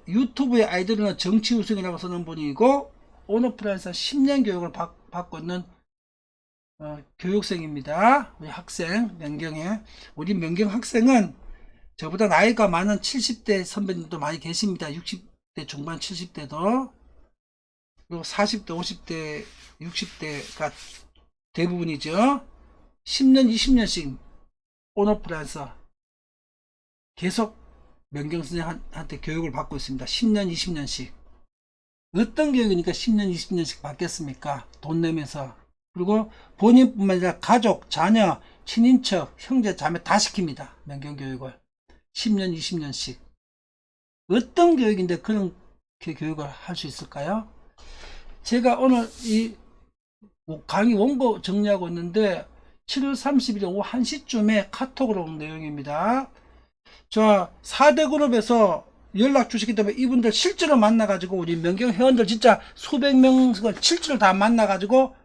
유튜브의 아이들은 정치 우승이라고 쓰는 분이고, 온오프라인에서 10년 교육을 받고 있는 교육생입니다. 우리 학생 명경에, 우리 명경 학생은 저보다 나이가 많은 70대 선배님도 많이 계십니다. 60대 중반 70대도, 그리고 40대 50대 60대가 대부분이죠. 10년 20년씩 온오프라인에서 계속 명경 선생님한테 교육을 받고 있습니다. 10년 20년씩. 어떤 교육이니까 10년 20년씩 받겠습니까? 돈 내면서. 그리고 본인뿐만 아니라 가족, 자녀, 친인척, 형제, 자매 다 시킵니다. 명경교육을 10년 20년씩. 어떤 교육인데 그런 교육을 할 수 있을까요? 제가 오늘 이 강의 원고 정리하고 있는데 7월 30일 오후 1시쯤에 카톡으로 온 내용입니다. 자, 4대 그룹에서 연락 주시기 때문에 이분들 실제로 만나가지고 우리 명경 회원들 진짜 수백 명을 실제로 다 만나가지고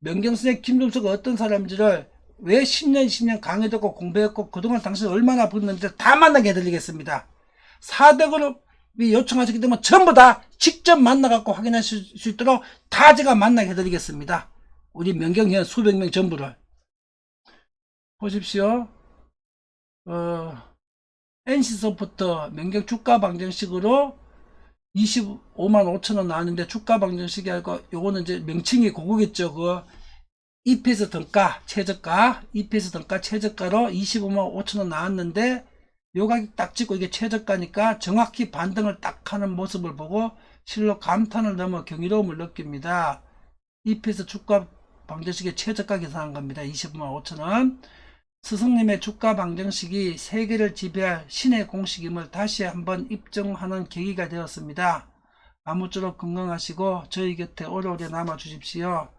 명경 선생님 김종수가 어떤 사람인지를 왜 10년 20년 강의 듣고 공부했고 그동안 당신 얼마나 벌었는지 다 만나게 해드리겠습니다. 4대 그룹이 요청하시기 때문에 전부 다 직접 만나갖고 확인하실 수 있도록 다 제가 만나게 해드리겠습니다. 우리 명경 회원 수백 명 전부를 보십시오. NC소프트 명경 주가 방정식으로 25만 5천원 나왔는데, 주가 방정식이 아니고 요거는 이제 명칭이 그거겠죠. 그 EPS 등가 최저가, EPS 등가 최저가로 25만 5천원 나왔는데, 요 가격 딱 찍고 이게 최저가니까 정확히 반등을 딱 하는 모습을 보고 실로 감탄을 넘어 경이로움을 느낍니다. EPS 주가 방정식의 최저가 계산한 겁니다. 25만 5천원. 스승님의 주가 방정식이 세계를 지배할 신의 공식임을 다시 한번 입증하는 계기가 되었습니다. 아무쪼록 건강하시고 저희 곁에 오래오래 남아 주십시오.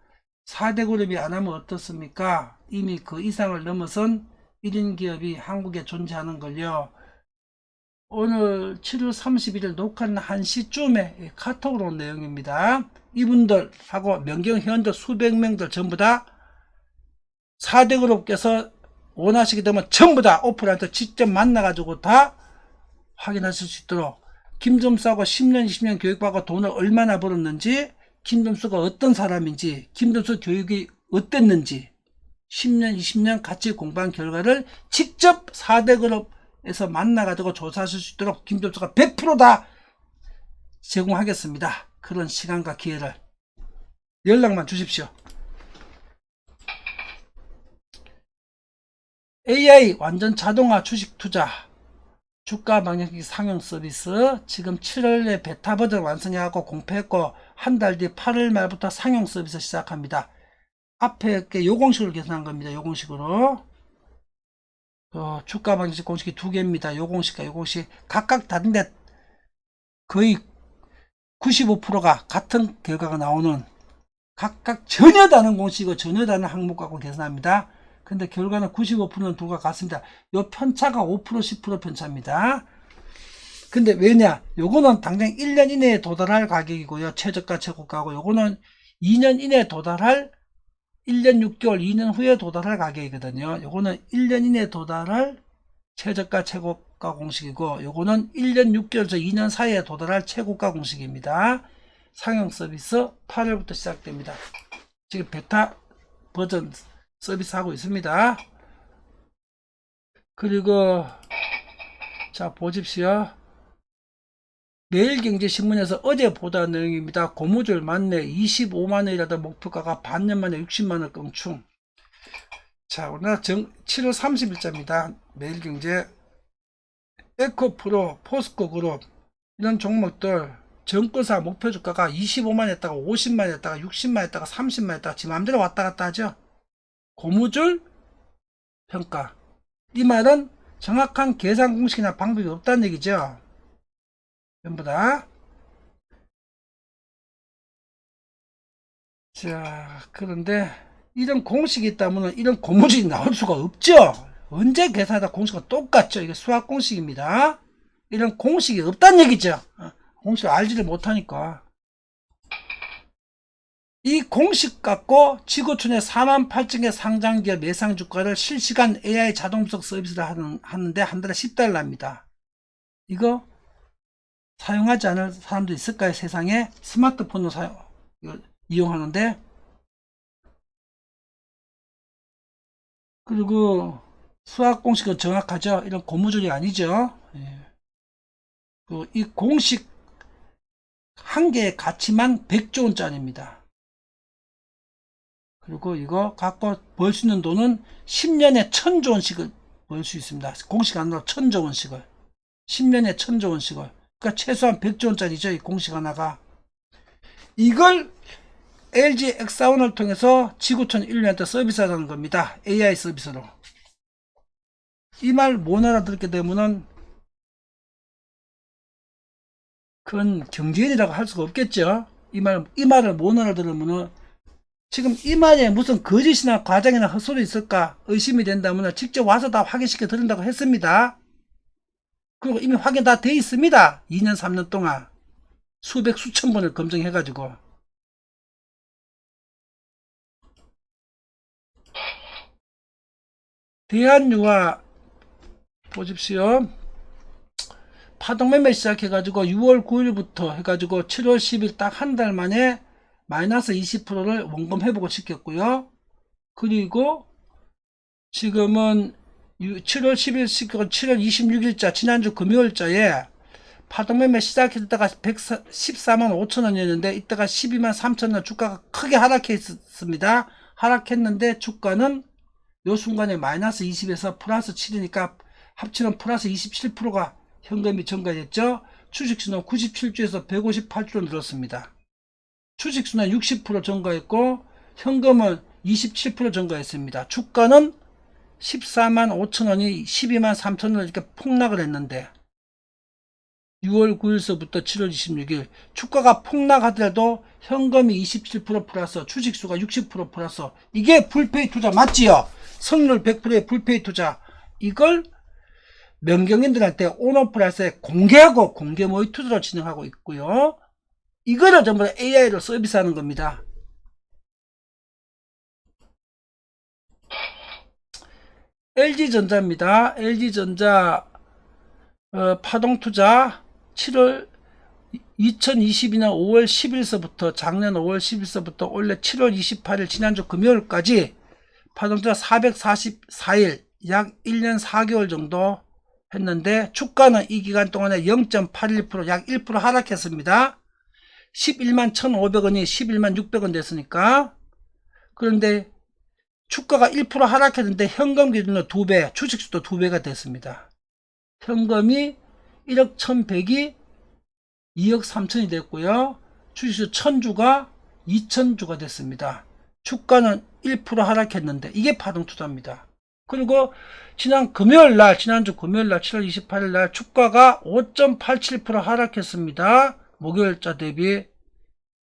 4대 그룹이 안 하면 어떻습니까? 이미 그 이상을 넘어선 1인 기업이 한국에 존재하는 걸요. 오늘 7월 31일 녹화는 1시쯤에 카톡으로 온 내용입니다. 이분들하고 명경 회원들 수백 명들 전부 다 4대 그룹께서 원하시게 되면 전부 다 오프라인에서 직접 만나가지고 다 확인하실 수 있도록 김점수하고 10년 20년 교육받고 돈을 얼마나 벌었는지, 김점수가 어떤 사람인지, 김점수 교육이 어땠는지 10년 20년 같이 공부한 결과를 직접 4대 그룹에서 만나가지고 조사하실 수 있도록 김점수가 100% 다 제공하겠습니다. 그런 시간과 기회를 연락만 주십시오. AI 완전 자동화 주식 투자 주가 방향키 상용 서비스 지금 7월에 베타 버전 완성하고 공표했고 한 달 뒤 8월 말부터 상용 서비스 시작합니다. 앞에 게 요공식으로 계산한 겁니다. 요공식으로 주가 방식 공식이 두 개입니다. 요공식과 요공식 각각 다른데 거의 95%가 같은 결과가 나오는 각각 전혀 다른 공식이고 전혀 다른 항목 갖고 계산합니다. 근데 결과는 95%는 두가 같습니다. 요 편차가 5% 10% 편차입니다. 근데 왜냐, 요거는 당장 1년 이내에 도달할 가격이고요. 최저가 최고가고, 요거는 2년 이내에 도달할 1년 6개월 2년 후에 도달할 가격이거든요. 요거는 1년 이내에 도달할 최저가 최고가 공식이고, 요거는 1년 6개월에서 2년 사이에 도달할 최고가 공식입니다. 상용 서비스 8월부터 시작됩니다. 지금 베타 버전 서비스 하고 있습니다. 그리고 자 보십시오. 매일경제신문에서 어제 보도한 내용입니다. 고무줄 만내 25만원이라도 목표가가 반년 만에 60만원 껑충. 자 오늘 7월 30일자입니다. 매일경제 에코프로 포스코그룹 이런 종목들 정권사 목표주가가 25만 했다가 50만 했다가 60만 했다가 30만 했다가 지 맘대로 왔다 갔다 하죠. 고무줄 평가. 이 말은 정확한 계산 공식이나 방법이 없다는 얘기죠. 전부 다. 자, 그런데 이런 공식이 있다면 이런 고무줄이 나올 수가 없죠. 언제 계산하다 공식은 똑같죠. 이게 수학 공식입니다. 이런 공식이 없다는 얘기죠. 공식을 알지를 못하니까. 이 공식 갖고 지구촌의 4만 8천개 상장기업 예상주가를 실시간 AI 자동 분석 서비스를 하는데 한 달에 $10입니다. 이거 사용하지 않을 사람도 있을까요? 세상에 스마트폰으로 이용하는데. 그리고 수학 공식은 정확하죠. 이런 고무줄이 아니죠. 이 공식 한 개의 가치만 100조 원짜리입니다. 그리고 이거 갖고 벌 수 있는 돈은 10년에 1000조 원씩을 벌 수 있습니다. 공식 하나로 1000조 원씩을. 10년에 1000조 원씩을. 그러니까 최소한 100조 원짜리죠. 이 공식 하나가. 이걸 LG 엑사원을 통해서 지구촌 인류한테 서비스하는 겁니다. AI 서비스로. 이 말 못 알아듣게 되면은 그건 경제인이라고 할 수가 없겠죠. 이 말을 못 알아들으면은 지금 이 말에 무슨 거짓이나 과장이나 헛소리 있을까 의심이 된다면 직접 와서 다 확인시켜 드린다고 했습니다. 그리고 이미 확인 다 돼 있습니다. 2년 3년 동안 수백 수천 번을 검증해 가지고. 대한유화 보십시오. 파동매매 시작해가지고 6월 9일부터 해가지고 7월 10일 딱 한 달 만에 마이너스 20%를 원금 회복을 시켰고요. 그리고 지금은 7월 10일 시키고 7월 26일자 지난주 금요일자에 파동매매 시작했다가 114만 5천원이었는데 이때가 12만 3천원 주가가 크게 하락했습니다. 하락했는데 주가는 요 순간에 마이너스 20에서 플러스 7이니까 합치면 플러스 27%가 현금이 증가했죠. 주식수는 97주에서 158주로 늘었습니다. 주식수는 60% 증가했고 현금은 27% 증가했습니다. 주가는 14만 5천원이 12만 3천원을 이렇게 폭락을 했는데 6월 9일서부터 7월 26일 주가가 폭락하더라도 현금이 27% 플러스 주식수가 60% 플러스. 이게 불페이 투자 맞지요? 성률 100%의 불페이 투자. 이걸 명경인들한테 온오프라이스에 공개하고 공개 모의 투자로 진행하고 있고요. 이거를 전부 AI로 서비스하는 겁니다. LG전자입니다. LG전자 파동투자 7월 2022년 5월 10일서부터 작년 5월 10일서부터 원래 7월 28일 지난주 금요일까지 파동투자 444일 약 1년 4개월 정도 했는데 주가는 이 기간 동안에 0.81% 약 1% 하락했습니다. 11만 1,500원이 11만 600원 됐으니까. 그런데 주가가 1% 하락했는데 현금 기준으로 2배, 주식수도 2배가 됐습니다. 현금이 1억 1,100이 2억 3천이 됐고요. 주식수 1,000주가 2,000주가 됐습니다. 주가는 1% 하락했는데 이게 파동투자입니다. 그리고 지난주 금요일날 7월 28일날 주가가 5.87% 하락했습니다. 목요일자 대비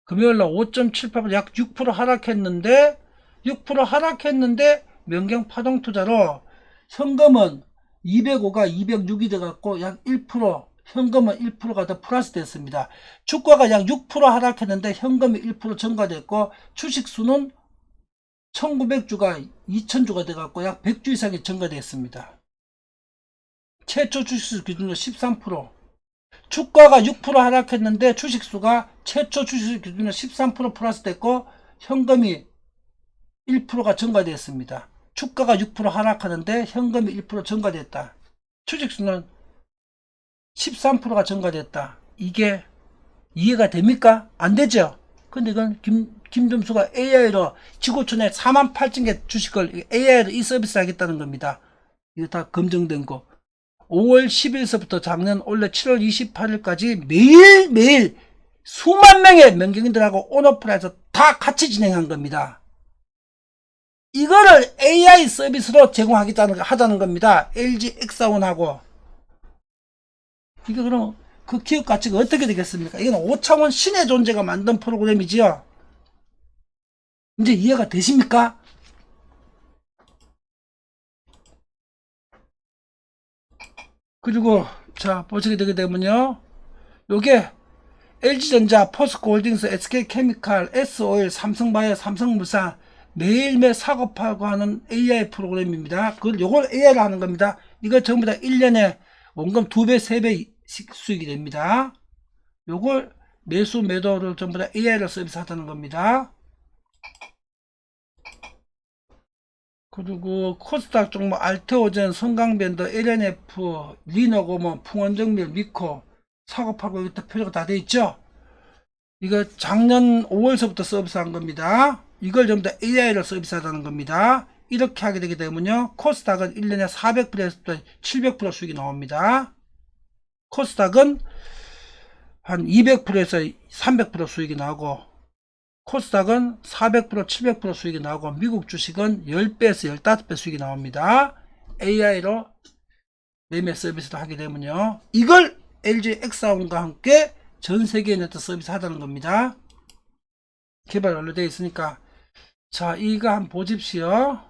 금요일날 5.78% 약 6% 하락했는데 6% 하락했는데 명경 파동투자로 현금은 205가 206이 돼갖고 약 1% 현금은 1%가 더 플러스 됐습니다. 주가가 약 6% 하락했는데 현금이 1% 증가됐고 주식수는 1900주가 2000주가 돼갖고 약 100주 이상이 증가됐습니다. 최초 주식수 기준으로 13%. 주가가 6% 하락했는데 주식수가 최초 주식수 기준으로 13% 플러스 됐고 현금이 1%가 증가됐습니다. 주가가 6% 하락하는데 현금이 1% 증가됐다. 주식수는 13%가 증가됐다. 이게 이해가 됩니까? 안 되죠? 근데 이건 김점수가 AI로 지구촌에 48,000개 주식을 AI로 이 서비스를 하겠다는 겁니다. 이거 다 검증된 거. 5월 10일서부터 작년 원래 7월 28일까지 매일매일 수만 명의 명경인들하고 온오프라인에서 다 같이 진행한 겁니다. 이거를 AI 서비스로 제공하자는 겁니다. LG 엑사원하고. 이게 그럼 그 기업 가치가 어떻게 되겠습니까? 이건 5차원 신의 존재가 만든 프로그램이지요. 이제 이해가 되십니까? 그리고 자 보시게 되게 되면요, 요게 LG전자, 포스코홀딩스, SK케미칼, S오일, 삼성바이오, 삼성물산 매일매일 사고파고 하는 AI 프로그램입니다. 그걸 요걸 AI로 하는 겁니다. 이거 전부 다 1년에 원금 2배, 3배씩 수익이 됩니다. 요걸 매수, 매도를 전부 다 AI로 서비스 하자는 겁니다. 그리고 코스닥 종목 알테오젠, 성강밴드, LNF, 리너고먼, 풍원정밀, 미코 사고파고 이것도 표시가 다 돼 있죠. 이거 작년 5월서부터 서비스한 겁니다. 이걸 전부 다 AI로 서비스하자는 겁니다. 이렇게 하게 되게 되면요, 코스닥은 1년에 400%에서 700% 수익이 나옵니다. 코스닥은 한 200%에서 300% 수익이 나오고, 코스닥은 400%, 700% 수익이 나오고, 미국 주식은 10배에서 15배 수익이 나옵니다. AI로 매매 서비스를 하게 되면요, 이걸 LG 엑사원과 함께 전 세계에 네트 서비스 하자는 겁니다. 개발 완료되어 있으니까. 자, 이거 한번 보십시오.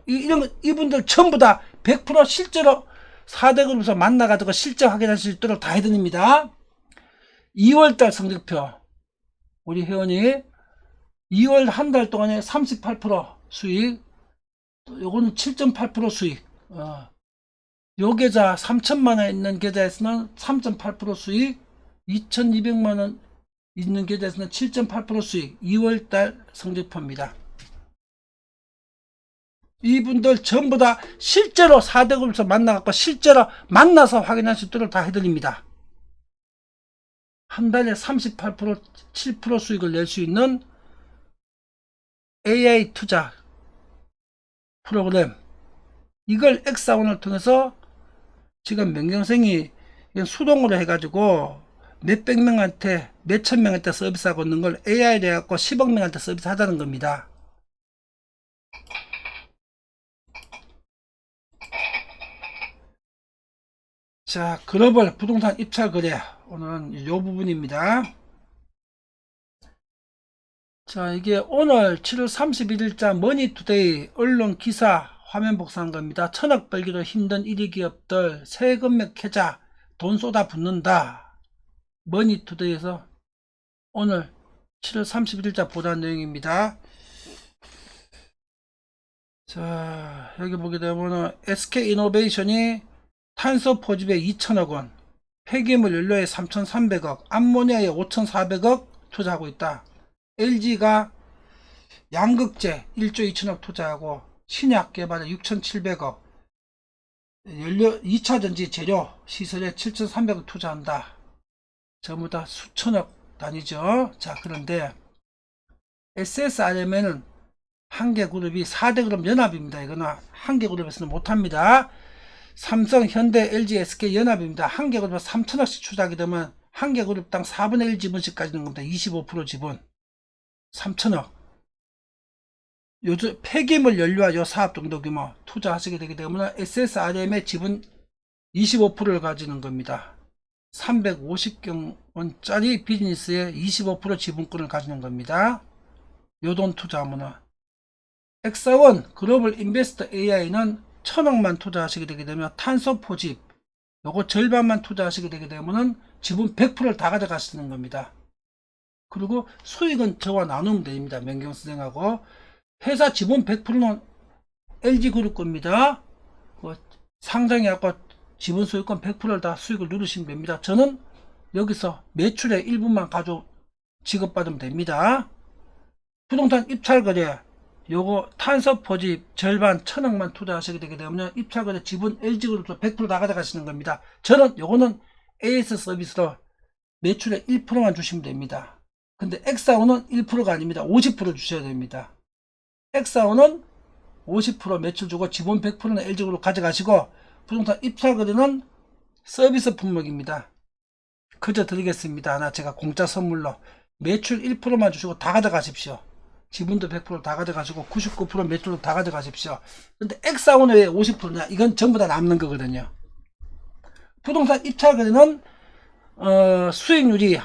이분들 전부 다 100% 실제로 4대그룹에서 만나가지고 실적 확인할 수 있도록 다 해드립니다. 2월달 성적표. 우리 회원이 2월 한 달 동안에 38% 수익, 요거는 7.8% 수익. 요 계좌 3천만원 있는 계좌에서는 3.8% 수익, 2200만원 있는 계좌에서는 7.8% 수익. 2월달 성적표입니다. 이분들 전부 다 실제로 4대그룹에서 만나갖고 실제로 만나서 확인할 수 있도록 다 해드립니다. 한 달에 38%, 7% 수익을 낼 수 있는 AI 투자 프로그램, 이걸 엑사원을 통해서 지금 명경생이 수동으로 해가지고 몇백 명한테, 몇천 명한테 서비스하고 있는 걸 AI로 해갖고 10억 명한테 서비스 하자는 겁니다. 자, 글로벌 부동산 입찰 거래, 오늘은 이 부분입니다. 자, 이게 오늘 7월 31일자 머니투데이 언론 기사 화면 복사한 겁니다. 천억 벌기로 힘든 1위 기업들 세금맥 계좌 돈 쏟아 붓는다. 머니투데이에서 오늘 7월 31일자 보도한 내용입니다. 자, 여기 보게 되면 SK이노베이션이 탄소 포집에 2천억 원, 폐기물 연료에 3,300억, 암모니아에 5,400억 투자하고 있다. LG가 양극재 1조 2천억 투자하고 신약 개발에 6,700억, 연료 2차전지 재료 시설에 7,300억 투자한다. 전부 다 수천억 단위죠. 자, 그런데 SSRM에는 한계그룹이 4대 그룹 연합입니다. 이거는 한계그룹에서는 못합니다. 삼성, 현대, LG, SK 연합입니다. 한계그룹에 3천억씩 투자하게 되면 한계그룹당 4분의 1 지분씩 가지는 겁니다. 25% 지분 3천억. 요즘 폐기물 연료와 요 사업 정도 규모 투자하시게 되게 되면 SSRM의 지분 25%를 가지는 겁니다. 350경 원짜리 비즈니스의 25% 지분권을 가지는 겁니다. 요 돈 투자하면은 엑사원 글로벌 인베스터 AI는 1,000억만 투자하시게 되게 되면 탄소 포집 요거 절반만 투자하시게 되게 되면은 지분 100%를 다 가져가시는 겁니다. 그리고 수익은 저와 나누면 됩니다. 명경선생하고 회사 지분 100%는 LG그룹 겁니다. 상장해갖고 지분 소유권 100%를 다 수익을 누르시면 됩니다. 저는 여기서 매출의 일부만 가져 지급받으면 됩니다. 부동산 입찰거래 요거 탄소 포집 절반 1,000억만 투자하시게 되게 되면 입찰거래 지분 LG그룹도 100% 다 가져가시는 겁니다. 저는 요거는 AS 서비스로 매출의 1%만 주시면 됩니다. 근데 엑사원은 1%가 아닙니다. 50% 주셔야 됩니다. 엑사원은 50% 매출 주고 지분 100%는 LG그룹 가져가시고 부동산 입찰거래는 서비스 품목입니다. 그저 드리겠습니다. 하나 제가 공짜 선물로 매출 1%만 주시고 다 가져가십시오. 지분도 100% 다 가져가시고 99% 매출도 다 가져가십시오. 근데 엑사원은 왜 50%냐? 이건 전부 다 남는 거거든요. 부동산 입찰거래는 수익률이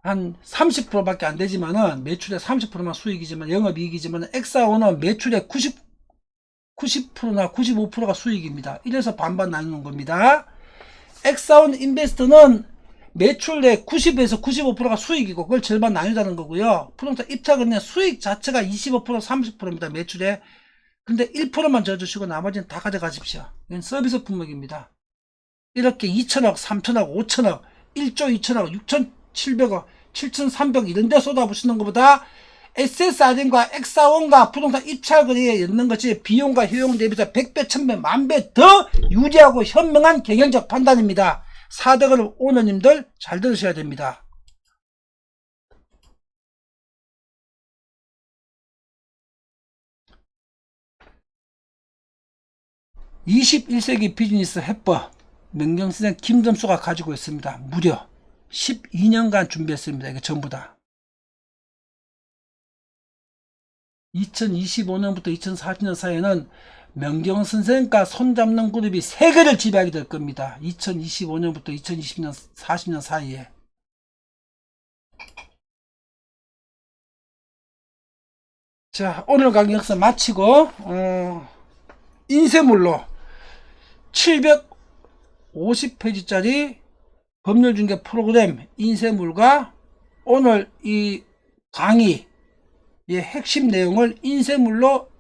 한 30% 밖에 안 되지만은 매출의 30%만 수익이지만 영업이익이지만 엑사원은 매출의 90%나 95%가 수익입니다. 이래서 반반 나누는 겁니다. 엑사원 인베스트는 매출 내 90에서 95%가 수익이고 그걸 절반 나누자는 거고요. 부동산 입찰은 수익 자체가 25% 30%입니다. 매출에. 근데 1%만 져주시고 나머지는 다 가져가십시오. 이건 서비스 품목입니다. 이렇게 2천억 3천억 5천억 1조 2천억 6,700억 7,300억 이런 데 쏟아부시는 것보다 SSRM과 엑사원과 부동산 입찰거래에 넣는 것이 비용과 효용 대비해서 100배, 1000배, 만배 더 유리하고 현명한 경영적 판단입니다. 4대그룹 오너님들 잘 들으셔야 됩니다. (21세기) 비즈니스 해법 명경선생 김점수가 가지고 있습니다. 무려 12년간 준비했습니다. 이게 전부 다 2025년부터 2040년 사이에는 명경선생과 손잡는 그룹이 세계를 지배하게 될 겁니다. 2025년부터 2020년 40년 사이에. 자, 오늘 강의 여기서 마치고 인쇄물로 750페이지짜리 법률중개 프로그램 인쇄물과 오늘 이 강의의 핵심 내용을 인쇄물로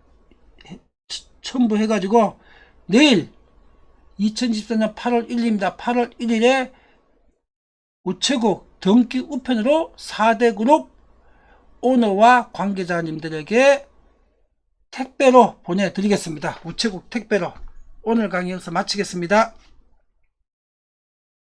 첨부해 가지고 내일 2024년 8월 1일입니다. 8월 1일에 우체국 등기 우편으로 4대 그룹 오너와 관계자님들에게 택배로 보내드리겠습니다. 우체국 택배로. 오늘 강의 여기서 마치겠습니다.